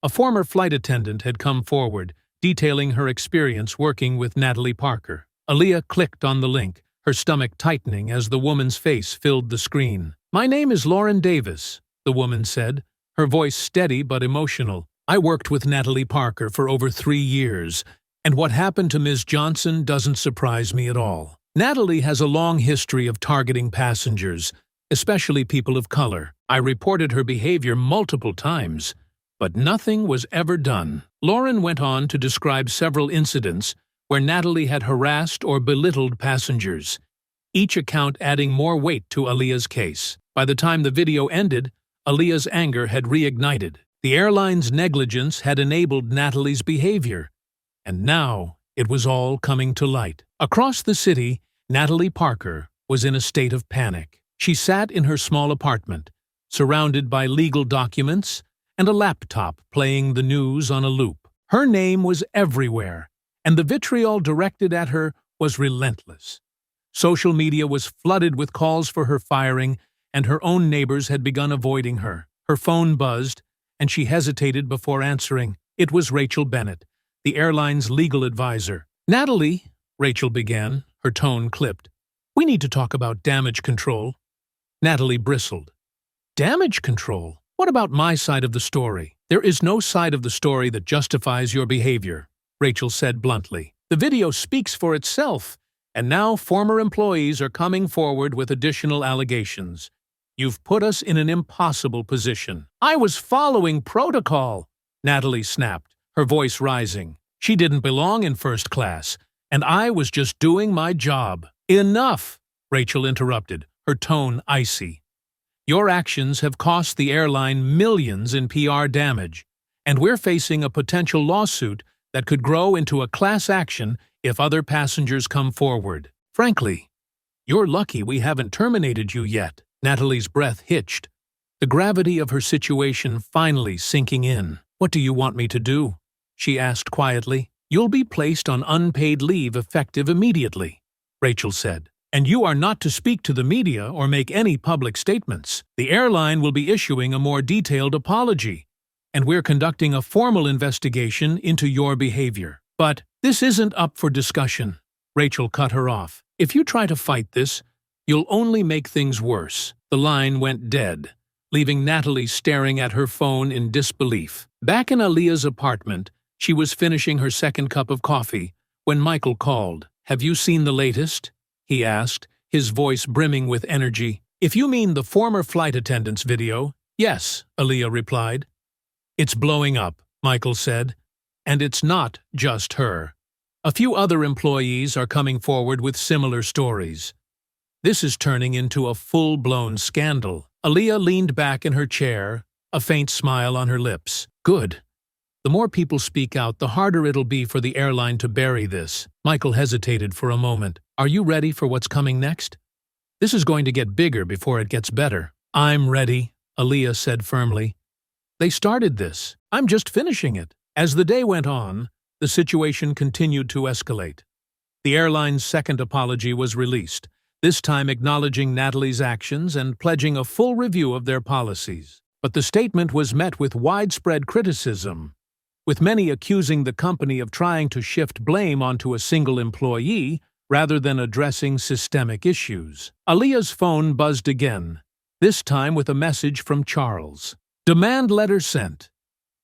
A former flight attendant had come forward, detailing her experience working with Natalie Parker. Aaliyah clicked on the link, her stomach tightening as the woman's face filled the screen. "My name is Lauren Davis," the woman said, her voice steady but emotional. "I worked with Natalie Parker for over 3 years, and what happened to Ms. Johnson doesn't surprise me at all. Natalie has a long history of targeting passengers, especially people of color. I reported her behavior multiple times, but nothing was ever done." Lauren went on to describe several incidents where Natalie had harassed or belittled passengers, each account adding more weight to Aaliyah's case. By the time the video ended, Aaliyah's anger had reignited. The airline's negligence had enabled Natalie's behavior, and now it was all coming to light. Across the city, Natalie Parker was in a state of panic. She sat in her small apartment, surrounded by legal documents and a laptop playing the news on a loop. Her name was everywhere, and the vitriol directed at her was relentless. Social media was flooded with calls for her firing, and her own neighbors had begun avoiding her. Her phone buzzed, and she hesitated before answering. It was Rachel Bennett, the airline's legal advisor. "Natalie," Rachel began, her tone clipped. "We need to talk about damage control." Natalie bristled. "Damage control? What about my side of the story?" "There is no side of the story that justifies your behavior," Rachel said bluntly. "The video speaks for itself, and now former employees are coming forward with additional allegations. You've put us in an impossible position." "I was following protocol," Natalie snapped, her voice rising. "She didn't belong in first class, and I was just doing my job." "Enough," Rachel interrupted, her tone icy. "Your actions have cost the airline millions in PR damage, and we're facing a potential lawsuit that could grow into a class action if other passengers come forward. Frankly, you're lucky we haven't terminated you yet." Natalie's breath hitched, the gravity of her situation finally sinking in. "What do you want me to do?" she asked quietly. "You'll be placed on unpaid leave effective immediately," Rachel said. "And you are not to speak to the media or make any public statements. The airline will be issuing a more detailed apology, and we're conducting a formal investigation into your behavior. But this isn't up for discussion," Rachel cut her off. "If you try to fight this, you'll only make things worse." The line went dead, leaving Natalie staring at her phone in disbelief. Back in Aaliyah's apartment, she was finishing her second cup of coffee when Michael called. "Have you seen the latest?" he asked, his voice brimming with energy. "If you mean the former flight attendant's video, yes," Aaliyah replied. "It's blowing up," Michael said, "and it's not just her. A few other employees are coming forward with similar stories. This is turning into a full-blown scandal." Aaliyah leaned back in her chair, a faint smile on her lips. "Good. The more people speak out, the harder it'll be for the airline to bury this." Michael hesitated for a moment. "Are you ready for what's coming next? This is going to get bigger before it gets better." "I'm ready," Aaliyah said firmly. "They started this. I'm just finishing it." As the day went on, the situation continued to escalate. The airline's second apology was released, this time acknowledging Natalie's actions and pledging a full review of their policies. But the statement was met with widespread criticism, with many accusing the company of trying to shift blame onto a single employee rather than addressing systemic issues. Aaliyah's phone buzzed again, this time with a message from Charles. "Demand letter sent.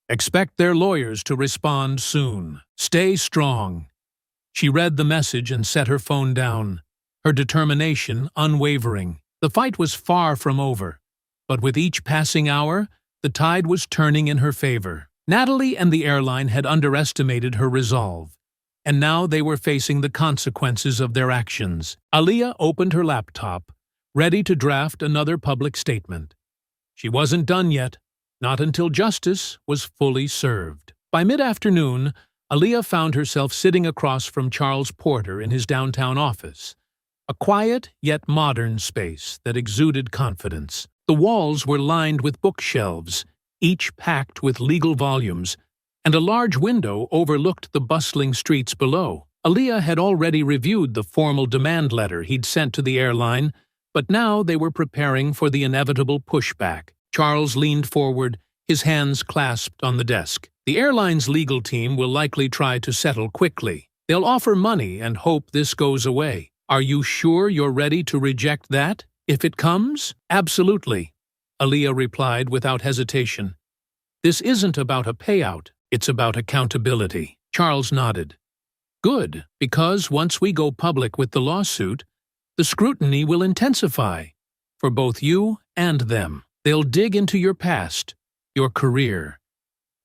Expect their lawyers to respond soon. Stay strong." She read the message and set her phone down, her determination unwavering. The fight was far from over, but with each passing hour, the tide was turning in her favor. Natalie and the airline had underestimated her resolve, and now they were facing the consequences of their actions. Aaliyah opened her laptop, ready to draft another public statement. She wasn't done yet, not until justice was fully served. By mid-afternoon, Aaliyah found herself sitting across from Charles Porter in his downtown office, a quiet yet modern space that exuded confidence. The walls were lined with bookshelves, each packed with legal volumes, and a large window overlooked the bustling streets below. Aaliyah had already reviewed the formal demand letter he'd sent to the airline, but now they were preparing for the inevitable pushback. Charles leaned forward, his hands clasped on the desk. The airline's legal team will likely try to settle quickly. They'll offer money and hope this goes away. Are you sure you're ready to reject that, if it comes? Absolutely, Aaliyah replied without hesitation. This isn't about a payout, it's about accountability. Charles nodded. Good, because once we go public with the lawsuit, the scrutiny will intensify, for both you and them. They'll dig into your past, your career,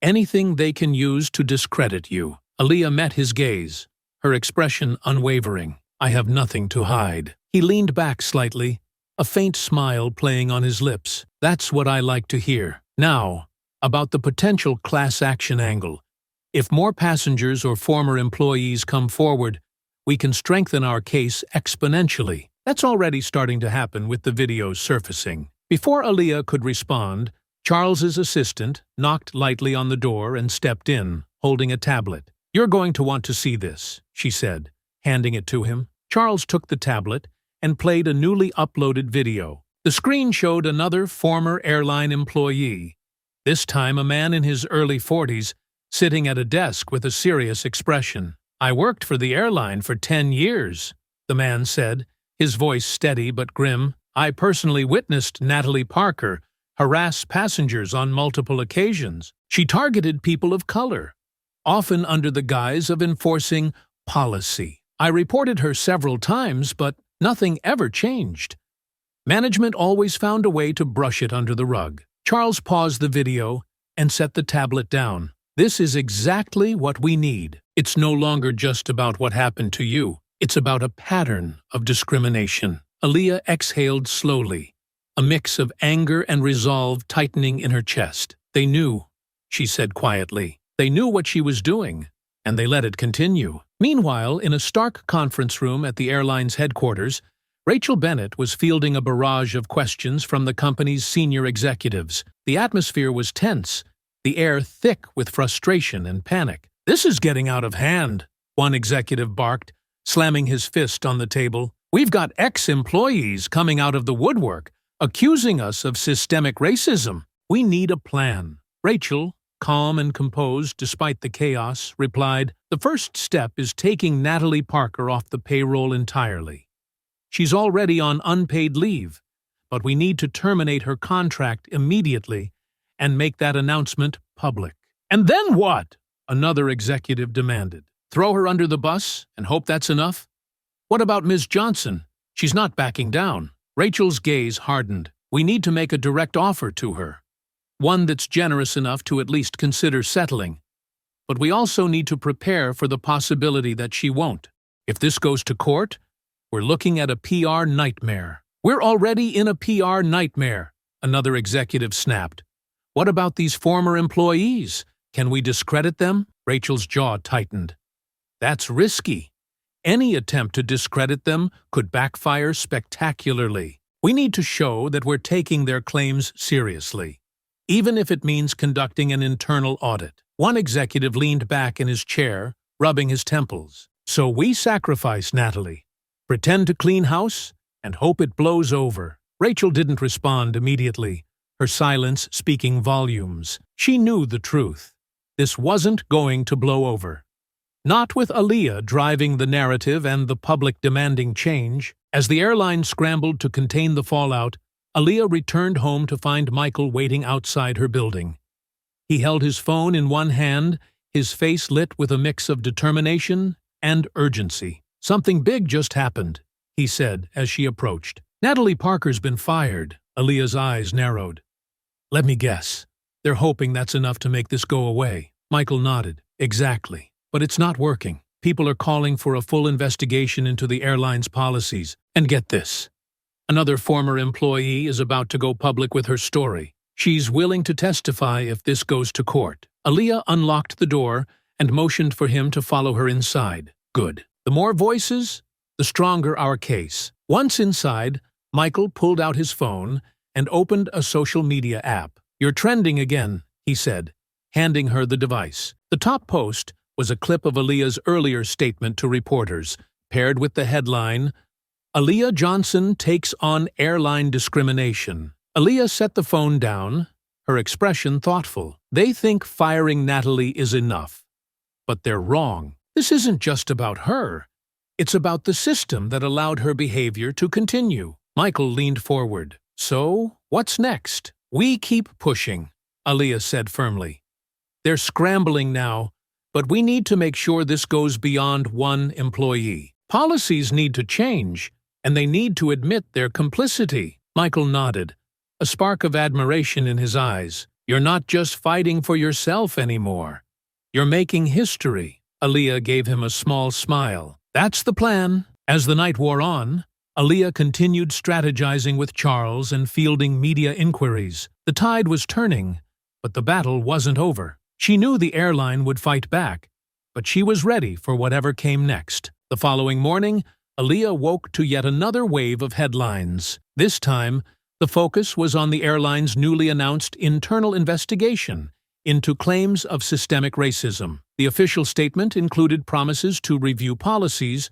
anything they can use to discredit you. Aaliyah met his gaze, her expression unwavering. I have nothing to hide. He leaned back slightly, a faint smile playing on his lips. That's what I like to hear. Now, about the potential class action angle. If more passengers or former employees come forward, we can strengthen our case exponentially. That's already starting to happen with the videos surfacing. Before Aaliyah could respond, Charles's assistant knocked lightly on the door and stepped in, holding a tablet. You're going to want to see this, she said, handing it to him. Charles took the tablet and played a newly uploaded video. The screen showed another former airline employee, this time a man in his early 40s, sitting at a desk with a serious expression. I worked for the airline for 10 years, the man said, his voice steady but grim. I personally witnessed Natalie Parker harass passengers on multiple occasions. She targeted people of color, often under the guise of enforcing policy. I reported her several times, but nothing ever changed. Management always found a way to brush it under the rug. Charles paused the video and set the tablet down. This is exactly what we need. It's no longer just about what happened to you. It's about a pattern of discrimination. Aaliyah exhaled slowly, a mix of anger and resolve tightening in her chest. They knew, she said quietly. They knew what she was doing, and they let it continue. Meanwhile, in a stark conference room at the airline's headquarters, Rachel Bennett was fielding a barrage of questions from the company's senior executives. The atmosphere was tense, the air thick with frustration and panic. This is getting out of hand, one executive barked, slamming his fist on the table. We've got ex-employees coming out of the woodwork, accusing us of systemic racism. We need a plan. Rachel, calm and composed despite the chaos, replied, The first step is taking Natalie Parker off the payroll entirely. She's already on unpaid leave, but we need to terminate her contract immediately and make that announcement public. And then what? Another executive demanded. Throw her under the bus and hope that's enough? What about Ms. Johnson? She's not backing down. Rachel's gaze hardened. We need to make a direct offer to her, one that's generous enough to at least consider settling. But we also need to prepare for the possibility that she won't. If this goes to court, we're looking at a PR nightmare. We're already in a PR nightmare, another executive snapped. What about these former employees? Can we discredit them? Rachel's jaw tightened. That's risky. Any attempt to discredit them could backfire spectacularly. We need to show that we're taking their claims seriously, even if it means conducting an internal audit. One executive leaned back in his chair, rubbing his temples. So we sacrifice Natalie, pretend to clean house, and hope it blows over. Rachel didn't respond immediately, her silence speaking volumes. She knew the truth. This wasn't going to blow over. Not with Aaliyah driving the narrative and the public demanding change. As the airline scrambled to contain the fallout, Aaliyah returned home to find Michael waiting outside her building. He held his phone in one hand, his face lit with a mix of determination and urgency. Something big just happened, he said as she approached. Natalie Parker's been fired. Aaliyah's eyes narrowed. Let me guess. They're hoping that's enough to make this go away. Michael nodded. Exactly. But it's not working. People are calling for a full investigation into the airline's policies. And get this. Another former employee is about to go public with her story. She's willing to testify if this goes to court. Aaliyah unlocked the door and motioned for him to follow her inside. Good. The more voices, the stronger our case. Once inside, Michael pulled out his phone and opened a social media app. "You're trending again," he said, handing her the device. The top post was a clip of Aaliyah's earlier statement to reporters, paired with the headline, "Aaliyah Johnson takes on airline discrimination." Aaliyah set the phone down, her expression thoughtful. "They think firing Natalie is enough. But they're wrong. This isn't just about her. It's about the system that allowed her behavior to continue." Michael leaned forward. "So, what's next?" "We keep pushing," Aaliyah said firmly. "They're scrambling now, but we need to make sure this goes beyond one employee. Policies need to change, and they need to admit their complicity." Michael nodded, a spark of admiration in his eyes. "You're not just fighting for yourself anymore. You're making history." Aaliyah gave him a small smile. "That's the plan." As the night wore on, Aaliyah continued strategizing with Charles and fielding media inquiries. The tide was turning, but the battle wasn't over. She knew the airline would fight back, but she was ready for whatever came next. The following morning, Aaliyah woke to yet another wave of headlines. This time, the focus was on the airline's newly announced internal investigation into claims of systemic racism. The official statement included promises to review policies,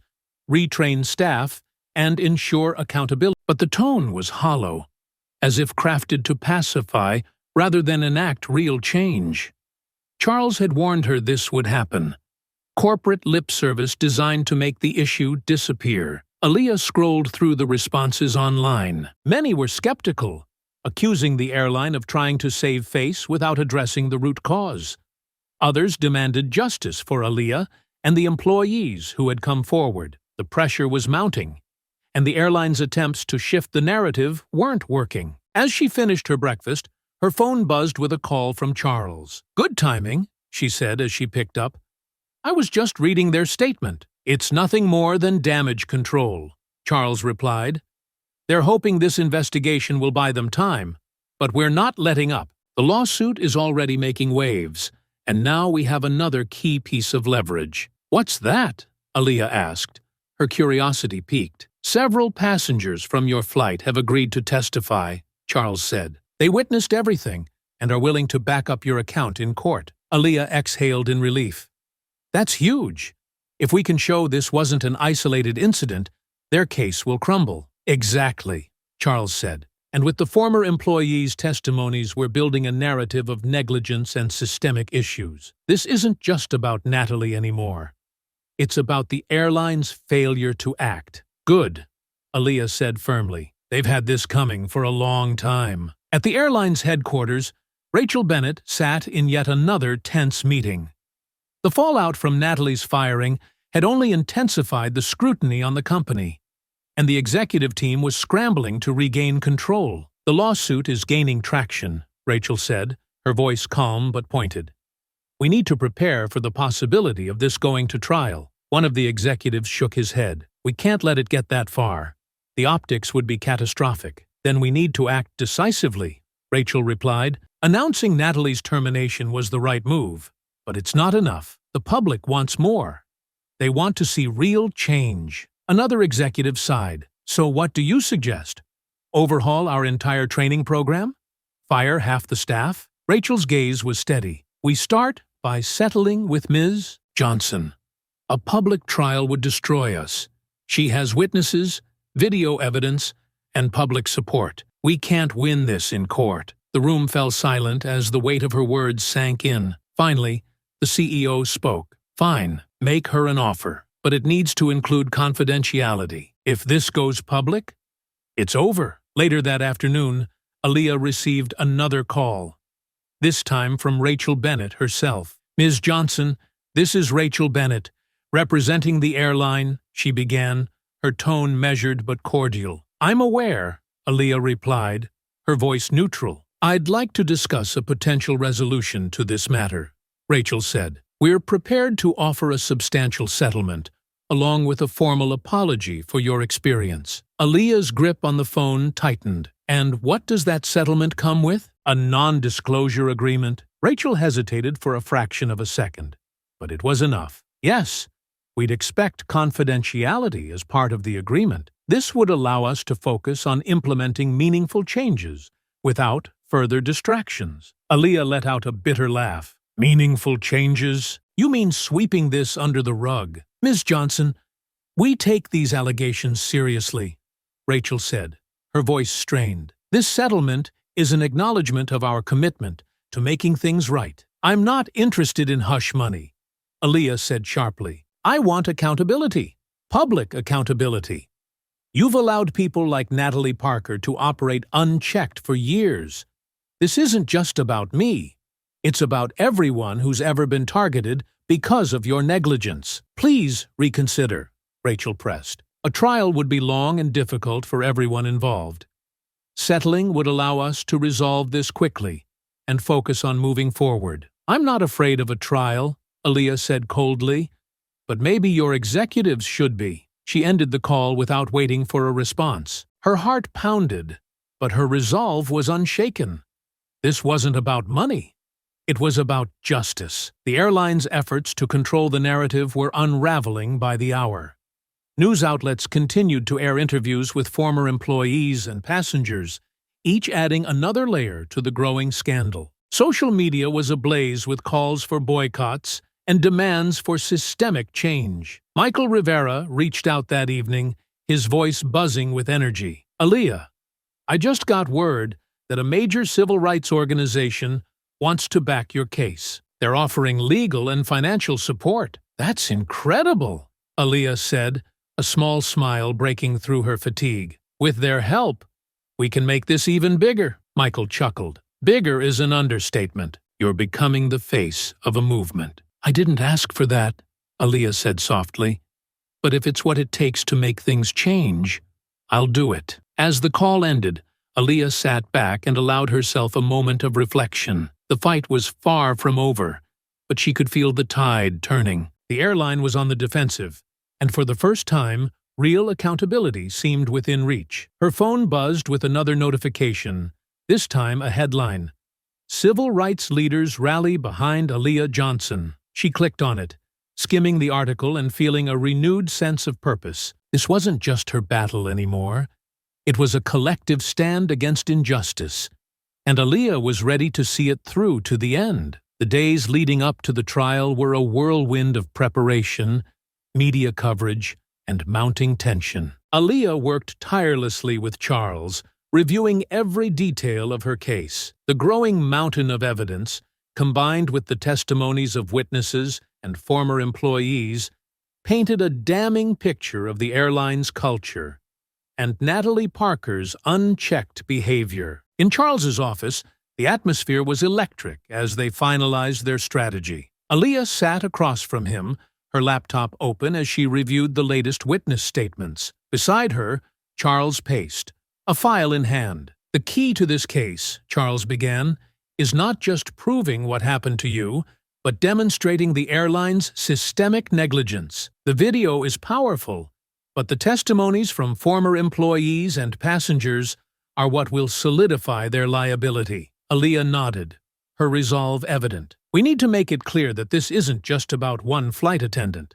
retrain staff, and ensure accountability. But the tone was hollow, as if crafted to pacify rather than enact real change. Charles had warned her this would happen. Corporate lip service designed to make the issue disappear. Aaliyah scrolled through the responses online. Many were skeptical, accusing the airline of trying to save face without addressing the root cause. Others demanded justice for Aaliyah and the employees who had come forward. The pressure was mounting, and the airline's attempts to shift the narrative weren't working. As she finished her breakfast, her phone buzzed with a call from Charles. "Good timing," she said as she picked up. "I was just reading their statement." "It's nothing more than damage control," Charles replied. "They're hoping this investigation will buy them time, but we're not letting up. The lawsuit is already making waves, and now we have another key piece of leverage." "What's that?" Aaliyah asked, her curiosity piqued. "Several passengers from your flight have agreed to testify," Charles said. "They witnessed everything and are willing to back up your account in court." Aaliyah exhaled in relief. "That's huge. If we can show this wasn't an isolated incident, their case will crumble." "Exactly," Charles said. "And with the former employees' testimonies, we're building a narrative of negligence and systemic issues. This isn't just about Natalie anymore. It's about the airline's failure to act." "Good," Aaliyah said firmly. "They've had this coming for a long time." At the airline's headquarters, Rachel Bennett sat in yet another tense meeting. The fallout from Natalie's firing had only intensified the scrutiny on the company, and the executive team was scrambling to regain control. "The lawsuit is gaining traction," Rachel said, her voice calm but pointed. "We need to prepare for the possibility of this going to trial." One of the executives shook his head. "We can't let it get that far. The optics would be catastrophic." "Then we need to act decisively," Rachel replied. "Announcing Natalie's termination was the right move, but it's not enough. The public wants more. They want to see real change." Another executive sighed. "So what do you suggest? Overhaul our entire training program? Fire half the staff?" Rachel's gaze was steady. "We start by settling with Ms. Johnson. A public trial would destroy us. She has witnesses, video evidence, and public support. We can't win this in court." The room fell silent as the weight of her words sank in. Finally, the CEO spoke. "Fine, make her an offer, but it needs to include confidentiality. If this goes public, it's over." Later that afternoon, Aaliyah received another call, this time from Rachel Bennett herself. "Ms. Johnson, this is Rachel Bennett, representing the airline," she began, her tone measured but cordial. "I'm aware," Aaliyah replied, her voice neutral. "I'd like to discuss a potential resolution to this matter," Rachel said. "We're prepared to offer a substantial settlement, along with a formal apology for your experience." Aaliyah's grip on the phone tightened. "And what does that settlement come with?" "A non-disclosure agreement." Rachel hesitated for a fraction of a second, but it was enough. Yes, we'd expect confidentiality as part of the agreement. This would allow us to focus on implementing meaningful changes without further distractions. Aaliyah let out a bitter laugh. Meaningful changes? You mean sweeping this under the rug? Ms. Johnson, we take these allegations seriously, Rachel said, her voice strained. This settlement is an acknowledgement of our commitment to making things right. I'm not interested in hush money, Aaliyah said sharply. I want accountability, public accountability. You've allowed people like Natalie Parker to operate unchecked for years. This isn't just about me. It's about everyone who's ever been targeted because of your negligence. Please reconsider, Rachel pressed. A trial would be long and difficult for everyone involved. Settling would allow us to resolve this quickly and focus on moving forward. I'm not afraid of a trial, Aaliyah said coldly, but maybe your executives should be. She ended the call without waiting for a response. Her heart pounded, but her resolve was unshaken. This wasn't about money. It was about justice. The airline's efforts to control the narrative were unraveling by the hour. News outlets continued to air interviews with former employees and passengers, each adding another layer to the growing scandal. Social media was ablaze with calls for boycotts and demands for systemic change. Michael Rivera reached out that evening, his voice buzzing with energy. Aaliyah, I just got word that a major civil rights organization wants to back your case. They're offering legal and financial support. That's incredible, Aaliyah said, a small smile breaking through her fatigue. With their help, we can make this even bigger, Michael chuckled. Bigger is an understatement. You're becoming the face of a movement. I didn't ask for that, Aaliyah said softly. But if it's what it takes to make things change, I'll do it. As the call ended, Aaliyah sat back and allowed herself a moment of reflection. The fight was far from over, but she could feel the tide turning. The airline was on the defensive, and for the first time, real accountability seemed within reach. Her phone buzzed with another notification, this time a headline. Civil rights leaders rally behind Aaliyah Johnson. She clicked on it, skimming the article and feeling a renewed sense of purpose. This wasn't just her battle anymore. It was a collective stand against injustice, and Aaliyah was ready to see it through to the end. The days leading up to the trial were a whirlwind of preparation, media coverage, and mounting tension. Aaliyah worked tirelessly with Charles, reviewing every detail of her case. The growing mountain of evidence, combined with the testimonies of witnesses and former employees, painted a damning picture of the airline's culture and Natalie Parker's unchecked behavior. In Charles's office, the atmosphere was electric as they finalized their strategy. Aaliyah sat across from him, her laptop open as she reviewed the latest witness statements. Beside her, Charles paced, a file in hand. The key to this case, Charles began, is not just proving what happened to you, but demonstrating the airline's systemic negligence. The video is powerful, but the testimonies from former employees and passengers are what will solidify their liability. Aaliyah nodded, her resolve evident. We need to make it clear that this isn't just about one flight attendant.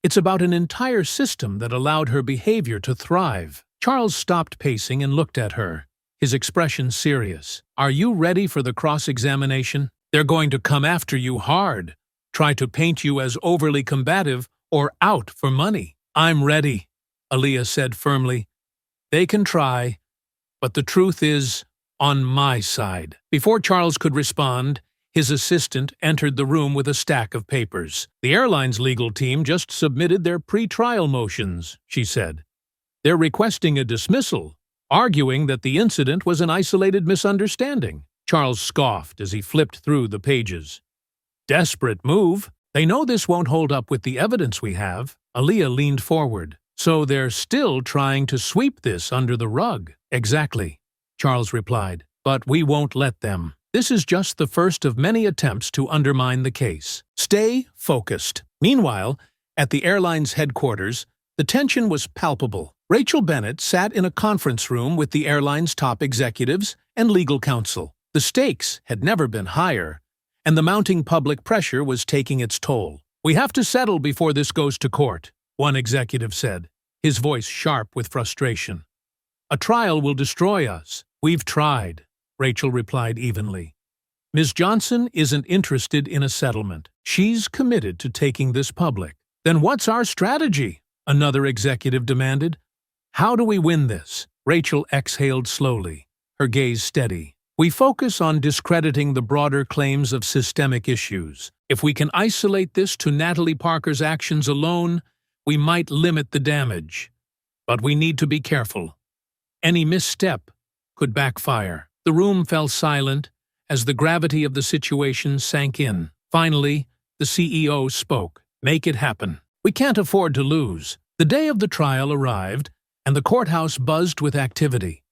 It's about an entire system that allowed her behavior to thrive. Charles stopped pacing and looked at her, his expression serious. Are you ready for the cross-examination? They're going to come after you hard, try to paint you as overly combative or out for money. I'm ready, Aaliyah said firmly. They can try, but the truth is on my side. Before Charles could respond, his assistant entered the room with a stack of papers. The airline's legal team just submitted their pre-trial motions, she said. They're requesting a dismissal, arguing that the incident was an isolated misunderstanding. Charles scoffed as he flipped through the pages. Desperate move. They know this won't hold up with the evidence we have. Aaliyah leaned forward. So they're still trying to sweep this under the rug. Exactly, Charles replied. But we won't let them. This is just the first of many attempts to undermine the case. Stay focused. Meanwhile, at the airline's headquarters, the tension was palpable. Rachel Bennett sat in a conference room with the airline's top executives and legal counsel. The stakes had never been higher, and the mounting public pressure was taking its toll. "We have to settle before this goes to court," one executive said, his voice sharp with frustration. "A trial will destroy us. We've tried," Rachel replied evenly. "Ms. Johnson isn't interested in a settlement. She's committed to taking this public." "Then what's our strategy?" another executive demanded. "How do we win this?" Rachel exhaled slowly, her gaze steady. "We focus on discrediting the broader claims of systemic issues. If we can isolate this to Natalie Parker's actions alone, we might limit the damage. But we need to be careful. Any misstep could backfire." The room fell silent as the gravity of the situation sank in. Finally, the CEO spoke. "Make it happen. We can't afford to lose." The day of the trial arrived, and the courthouse buzzed with activity.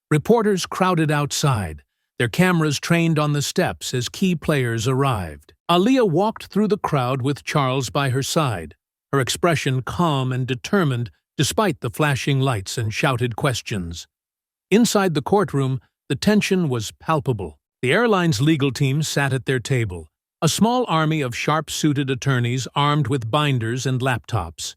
Reporters crowded outside, their cameras trained on the steps as key players arrived. Aaliyah walked through the crowd with Charles by her side, her expression calm and determined despite the flashing lights and shouted questions. Inside the courtroom, the tension was palpable. The airline's legal team sat at their table, a small army of sharp-suited attorneys armed with binders and laptops.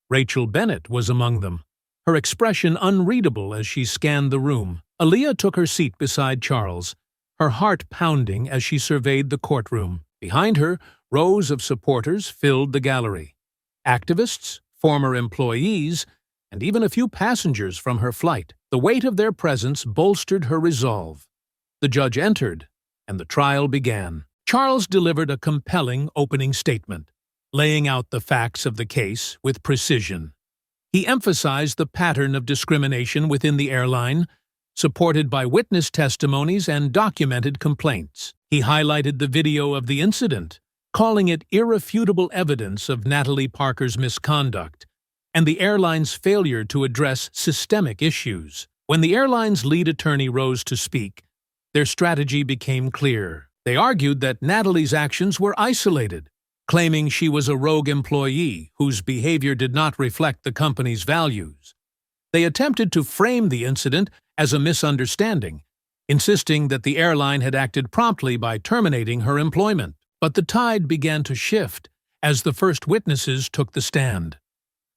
Rachel Bennett was among them, her expression unreadable as she scanned the room. Aaliyah took her seat beside Charles, her heart pounding as she surveyed the courtroom. Behind her, rows of supporters filled the gallery. Activists, former employees, and even a few passengers from her flight. The weight of their presence bolstered her resolve. The judge entered, and the trial began. Charles delivered a compelling opening statement, laying out the facts of the case with precision. He emphasized the pattern of discrimination within the airline, supported by witness testimonies and documented complaints. He highlighted the video of the incident, calling it irrefutable evidence of Natalie Parker's misconduct and the airline's failure to address systemic issues. When the airline's lead attorney rose to speak, their strategy became clear. They argued that Natalie's actions were isolated, claiming she was a rogue employee whose behavior did not reflect the company's values. They attempted to frame the incident as a misunderstanding, insisting that the airline had acted promptly by terminating her employment. But the tide began to shift as the first witnesses took the stand.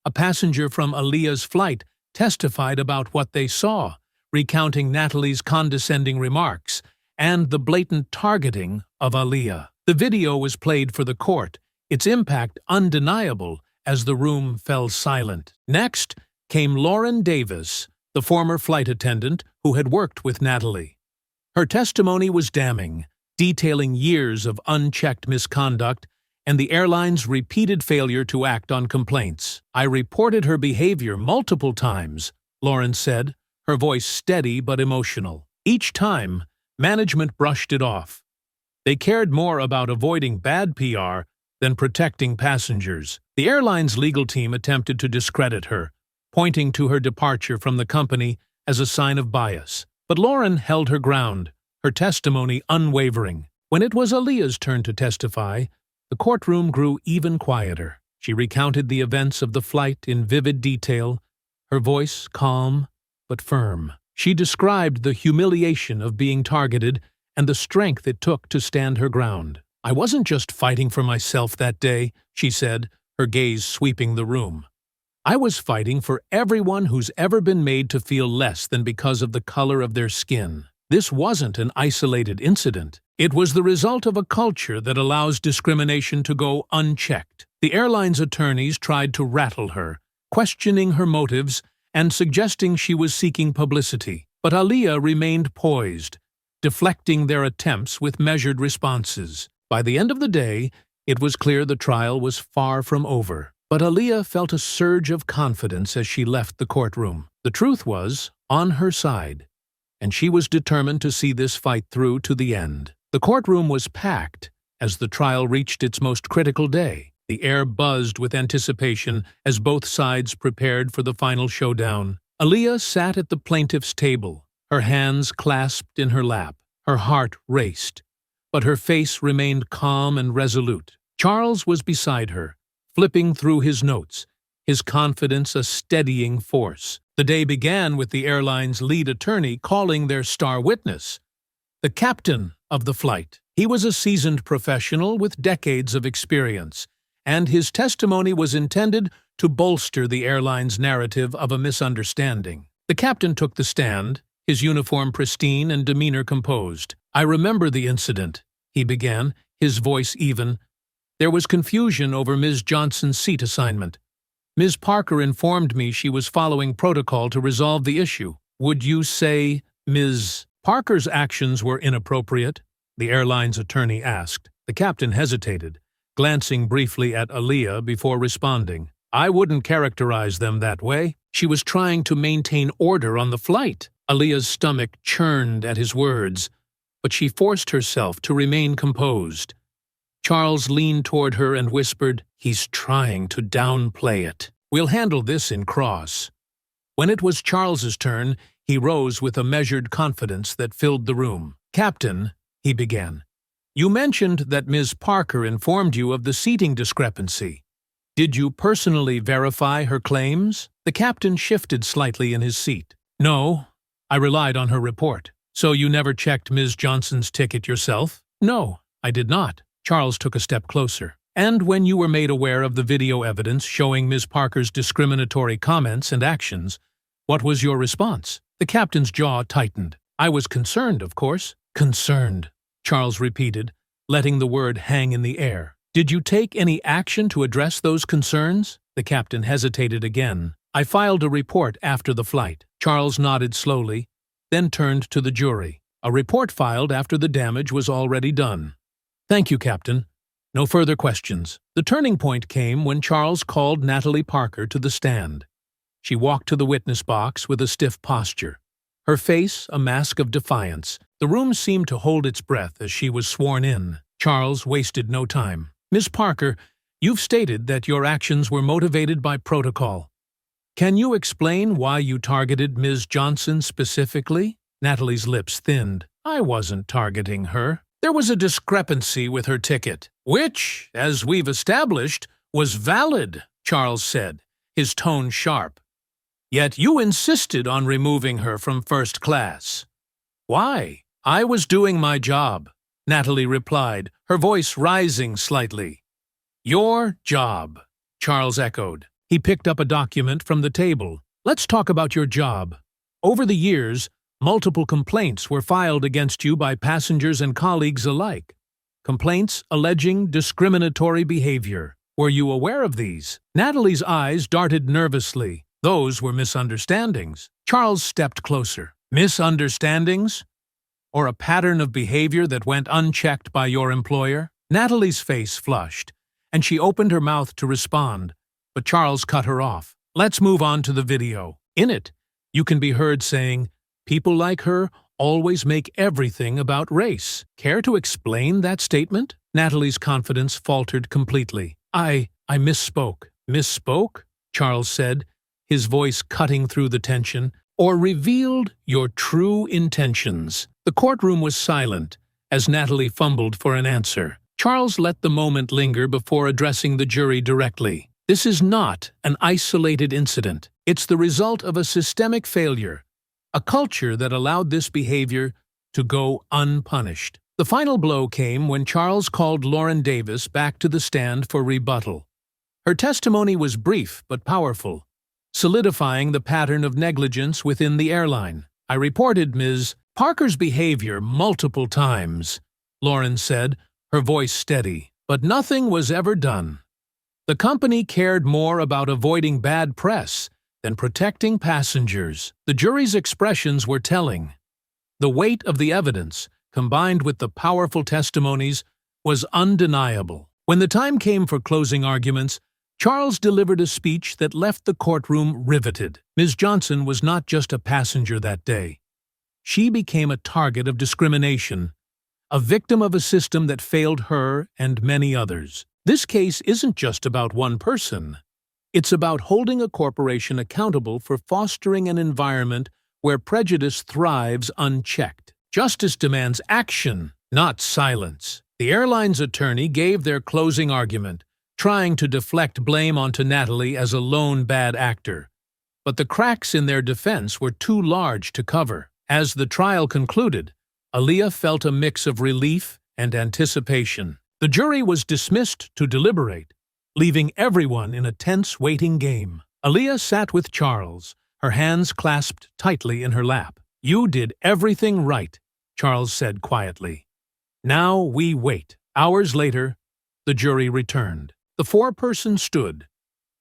A passenger from Aaliyah's flight testified about what they saw, recounting Natalie's condescending remarks and the blatant targeting of Aaliyah. The video was played for the court, its impact undeniable as the room fell silent. Next came Lauren Davis, the former flight attendant who had worked with Natalie. Her testimony was damning, detailing years of unchecked misconduct and the airline's repeated failure to act on complaints. "I reported her behavior multiple times," Lauren said, her voice steady but emotional. "Each time, management brushed it off. They cared more about avoiding bad PR than protecting passengers." The airline's legal team attempted to discredit her, pointing to her departure from the company as a sign of bias. But Lauren held her ground, her testimony unwavering. When it was Aaliyah's turn to testify, the courtroom grew even quieter. She recounted the events of the flight in vivid detail, her voice calm but firm. She described the humiliation of being targeted and the strength it took to stand her ground. "I wasn't just fighting for myself that day," she said, her gaze sweeping the room. "I was fighting for everyone who's ever been made to feel less than because of the color of their skin." This wasn't an isolated incident. It was the result of a culture that allows discrimination to go unchecked. The airline's attorneys tried to rattle her, questioning her motives and suggesting she was seeking publicity. But Aaliyah remained poised, deflecting their attempts with measured responses. By the end of the day, it was clear the trial was far from over. But Aaliyah felt a surge of confidence as she left the courtroom. The truth was on her side, and she was determined to see this fight through to the end. The courtroom was packed as the trial reached its most critical day. The air buzzed with anticipation as both sides prepared for the final showdown. Aaliyah sat at the plaintiff's table, her hands clasped in her lap. Her heart raced, but her face remained calm and resolute. Charles was beside her, flipping through his notes, his confidence a steadying force. The day began with the airline's lead attorney calling their star witness, the captain of the flight. He was a seasoned professional with decades of experience, and his testimony was intended to bolster the airline's narrative of a misunderstanding. The captain took the stand, his uniform pristine and demeanor composed. "I remember the incident," he began, his voice even. "There was confusion over Ms. Johnson's seat assignment. Ms. Parker informed me she was following protocol to resolve the issue. Would you say Ms. Parker's actions were inappropriate?" the airline's attorney asked. The captain hesitated, glancing briefly at Aaliyah before responding. "I wouldn't characterize them that way. She was trying to maintain order on the flight." Aaliyah's stomach churned at his words, but she forced herself to remain composed. Charles leaned toward her and whispered, "He's trying to downplay it. We'll handle this in cross." When it was Charles's turn, he rose with a measured confidence that filled the room. "Captain," he began, "you mentioned that Ms. Parker informed you of the seating discrepancy. Did you personally verify her claims?" The captain shifted slightly in his seat. "No, I relied on her report." "So you never checked Ms. Johnson's ticket yourself?" "No, I did not." Charles took a step closer. "And when you were made aware of the video evidence showing Ms. Parker's discriminatory comments and actions, what was your response?" The captain's jaw tightened. "I was concerned, of course." "Concerned," Charles repeated, letting the word hang in the air. "Did you take any action to address those concerns?" The captain hesitated again. "I filed a report after the flight." Charles nodded slowly, then turned to the jury. "A report filed after the damage was already done." "Thank you, Captain. No further questions." The turning point came when Charles called Natalie Parker to the stand. She walked to the witness box with a stiff posture, her face a mask of defiance. The room seemed to hold its breath as she was sworn in. Charles wasted no time. "Ms. Parker, you've stated that your actions were motivated by protocol. Can you explain why you targeted Ms. Johnson specifically?" Natalie's lips thinned. "I wasn't targeting her. There was a discrepancy with her ticket, which, as we've established, was valid," Charles said, his tone sharp. "Yet you insisted on removing her from first class. Why?" "I was doing my job," Natalie replied, her voice rising slightly. "Your job," Charles echoed. He picked up a document from the table. "Let's talk about your job. Over the years, multiple complaints were filed against you by passengers and colleagues alike. Complaints alleging discriminatory behavior. Were you aware of these?" Natalie's eyes darted nervously. "Those were misunderstandings." Charles stepped closer. "Misunderstandings? Or a pattern of behavior that went unchecked by your employer?" Natalie's face flushed, and she opened her mouth to respond, but Charles cut her off. "Let's move on to the video. In it, you can be heard saying, 'People like her always make everything about race.' Care to explain that statement?" Natalie's confidence faltered completely. I misspoke." "Misspoke?" Charles said, his voice cutting through the tension. "Or revealed your true intentions?" The courtroom was silent as Natalie fumbled for an answer. Charles let the moment linger before addressing the jury directly. "This is not an isolated incident. It's the result of a systemic failure, a culture that allowed this behavior to go unpunished." The final blow came when Charles called Lauren Davis back to the stand for rebuttal. Her testimony was brief but powerful, solidifying the pattern of negligence within the airline. "I reported Ms. Parker's behavior multiple times," Lauren said, her voice steady, "but nothing was ever done. The company cared more about avoiding bad press than protecting passengers." The jury's expressions were telling. The weight of the evidence, combined with the powerful testimonies, was undeniable. When the time came for closing arguments, Charles delivered a speech that left the courtroom riveted. Ms. Johnson was not just a passenger that day. She became a target of discrimination, a victim of a system that failed her and many others. This case isn't just about one person. It's about holding a corporation accountable for fostering an environment where prejudice thrives unchecked. Justice demands action, not silence. The airline's attorney gave their closing argument, trying to deflect blame onto Natalie as a lone bad actor. But the cracks in their defense were too large to cover. As the trial concluded, Aaliyah felt a mix of relief and anticipation. The jury was dismissed to deliberate, leaving everyone in a tense waiting game. Aaliyah sat with Charles, her hands clasped tightly in her lap. "You did everything right," Charles said quietly. "Now we wait." Hours later, the jury returned. The foreperson stood,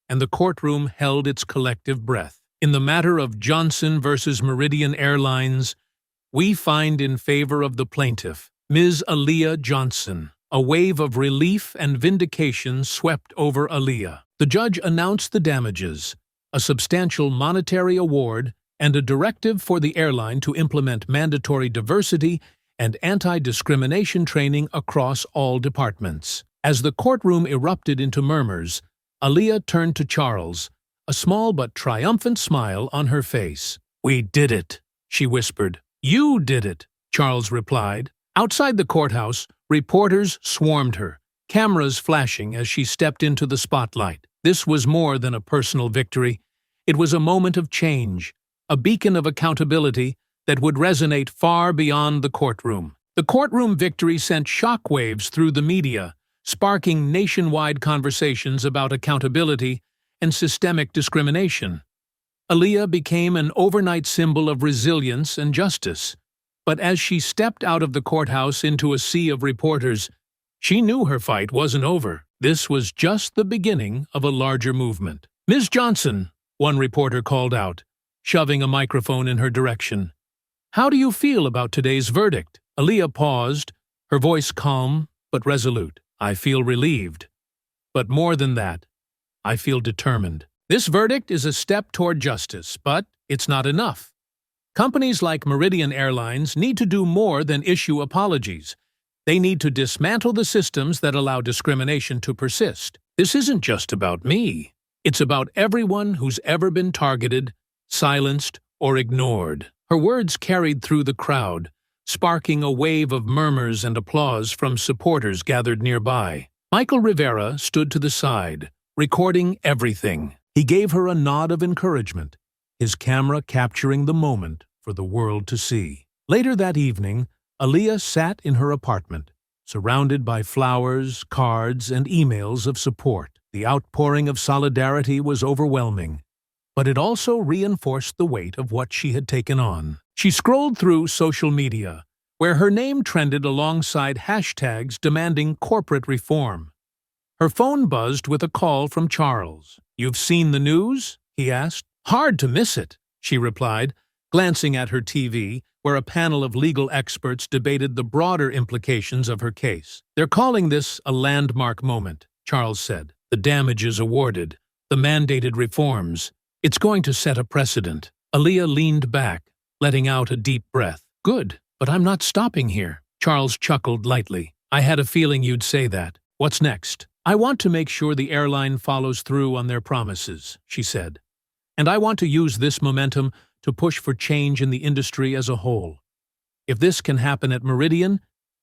and the courtroom held its collective breath. In the matter of Johnson versus Meridian Airlines, we find in favor of the plaintiff, Ms. Aaliyah Johnson. A wave of relief and vindication swept over Aaliyah. The judge announced the damages, a substantial monetary award, and a directive for the airline to implement mandatory diversity and anti-discrimination training across all departments. As the courtroom erupted into murmurs, Aaliyah turned to Charles, a small but triumphant smile on her face. "We did it," she whispered. "You did it," Charles replied. Outside the courthouse, reporters swarmed her, cameras flashing as she stepped into the spotlight. This was more than a personal victory. It was a moment of change, a beacon of accountability that would resonate far beyond the courtroom. The courtroom victory sent shockwaves through the media, sparking nationwide conversations about accountability and systemic discrimination. Aaliyah became an overnight symbol of resilience and justice. But as she stepped out of the courthouse into a sea of reporters, she knew her fight wasn't over. This was just the beginning of a larger movement. "Ms. Johnson," one reporter called out, shoving a microphone in her direction. "How do you feel about today's verdict?" Aaliyah paused, her voice calm but resolute. "I feel relieved. But more than that, I feel determined. This verdict is a step toward justice, but it's not enough. Companies like Meridian Airlines need to do more than issue apologies. They need to dismantle the systems that allow discrimination to persist. This isn't just about me. It's about everyone who's ever been targeted, silenced, or ignored." Her words carried through the crowd, sparking a wave of murmurs and applause from supporters gathered nearby. Michael Rivera stood to the side, recording everything. He gave her a nod of encouragement, his camera capturing the moment for the world to see. Later that evening, Aaliyah sat in her apartment, surrounded by flowers, cards, and emails of support. The outpouring of solidarity was overwhelming, but it also reinforced the weight of what she had taken on. She scrolled through social media, where her name trended alongside hashtags demanding corporate reform. Her phone buzzed with a call from Charles. "You've seen the news?" he asked. "Hard to miss it," she replied, glancing at her TV, where a panel of legal experts debated the broader implications of her case. "They're calling this a landmark moment," Charles said. "The damages awarded, the mandated reforms. It's going to set a precedent." Aaliyah leaned back, letting out a deep breath. "Good, but I'm not stopping here." Charles chuckled lightly. "I had a feeling you'd say that. What's next?" "I want to make sure the airline follows through on their promises," she said. "And I want to use this momentum to push for change in the industry as a whole. If this can happen at Meridian,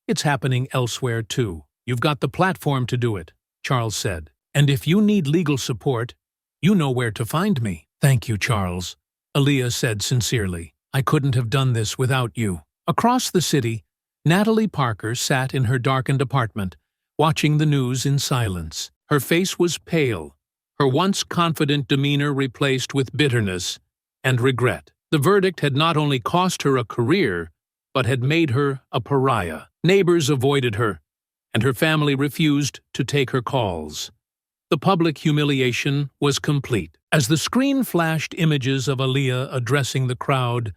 it's happening elsewhere too." "You've got the platform to do it," Charles said. "And if you need legal support, you know where to find me." "Thank you, Charles," Aaliyah said sincerely. "I couldn't have done this without you." Across the city, Natalie Parker sat in her darkened apartment, watching the news in silence. Her face was pale, her once confident demeanor replaced with bitterness and regret. The verdict had not only cost her a career, but had made her a pariah. Neighbors avoided her, and her family refused to take her calls. The public humiliation was complete. As the screen flashed images of Aaliyah addressing the crowd,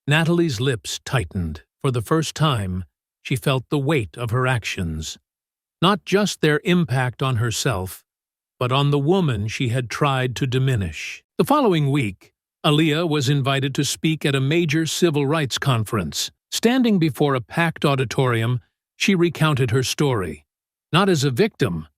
Natalie's lips tightened. For the first time, she felt the weight of her actions. Not just their impact on herself, but on the woman she had tried to diminish. The following week, Aaliyah was invited to speak at a major civil rights conference. Standing before a packed auditorium, she recounted her story, not as a victim,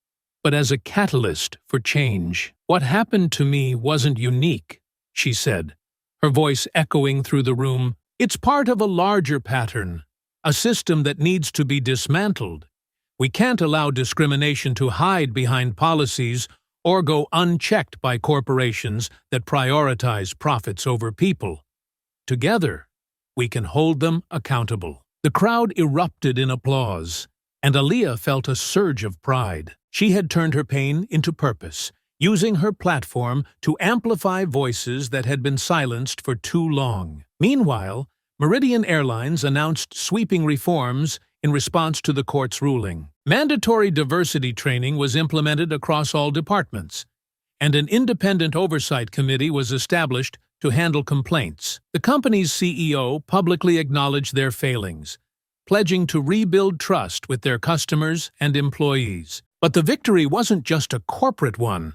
but as a catalyst for change. "What happened to me wasn't unique," she said, her voice echoing through the room. "It's part of a larger pattern, a system that needs to be dismantled. We can't allow discrimination to hide behind policies or go unchecked by corporations that prioritize profits over people. Together, we can hold them accountable." The crowd erupted in applause, and Aaliyah felt a surge of pride. She had turned her pain into purpose, using her platform to amplify voices that had been silenced for too long. Meanwhile, Meridian Airlines announced sweeping reforms in response to the court's ruling. Mandatory diversity training was implemented across all departments, and an independent oversight committee was established to handle complaints. The company's CEO publicly acknowledged their failings, pledging to rebuild trust with their customers and employees. But the victory wasn't just a corporate one.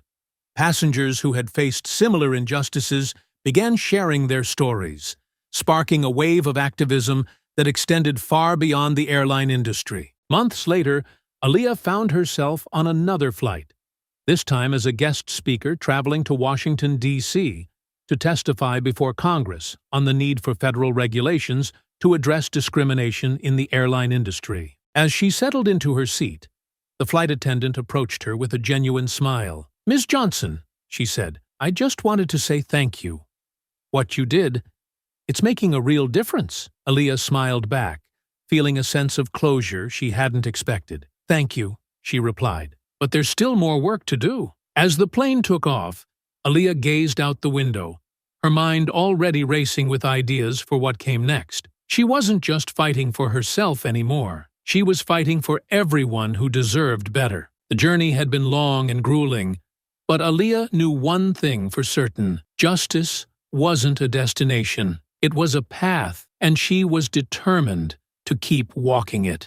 Passengers who had faced similar injustices began sharing their stories, sparking a wave of activism that extended far beyond the airline industry. Months later, Aaliyah found herself on another flight, this time as a guest speaker traveling to Washington, D.C., to testify before Congress on the need for federal regulations to address discrimination in the airline industry. As she settled into her seat, the flight attendant approached her with a genuine smile. "Ms. Johnson," she said, "I just wanted to say thank you. What you did, it's making a real difference." Aaliyah smiled back, feeling a sense of closure she hadn't expected. "Thank you," she replied, "but there's still more work to do." As the plane took off, Aaliyah gazed out the window, her mind already racing with ideas for what came next. She wasn't just fighting for herself anymore. She was fighting for everyone who deserved better. The journey had been long and grueling, but Aaliyah knew one thing for certain: justice wasn't a destination. It was a path, and she was determined to keep walking it.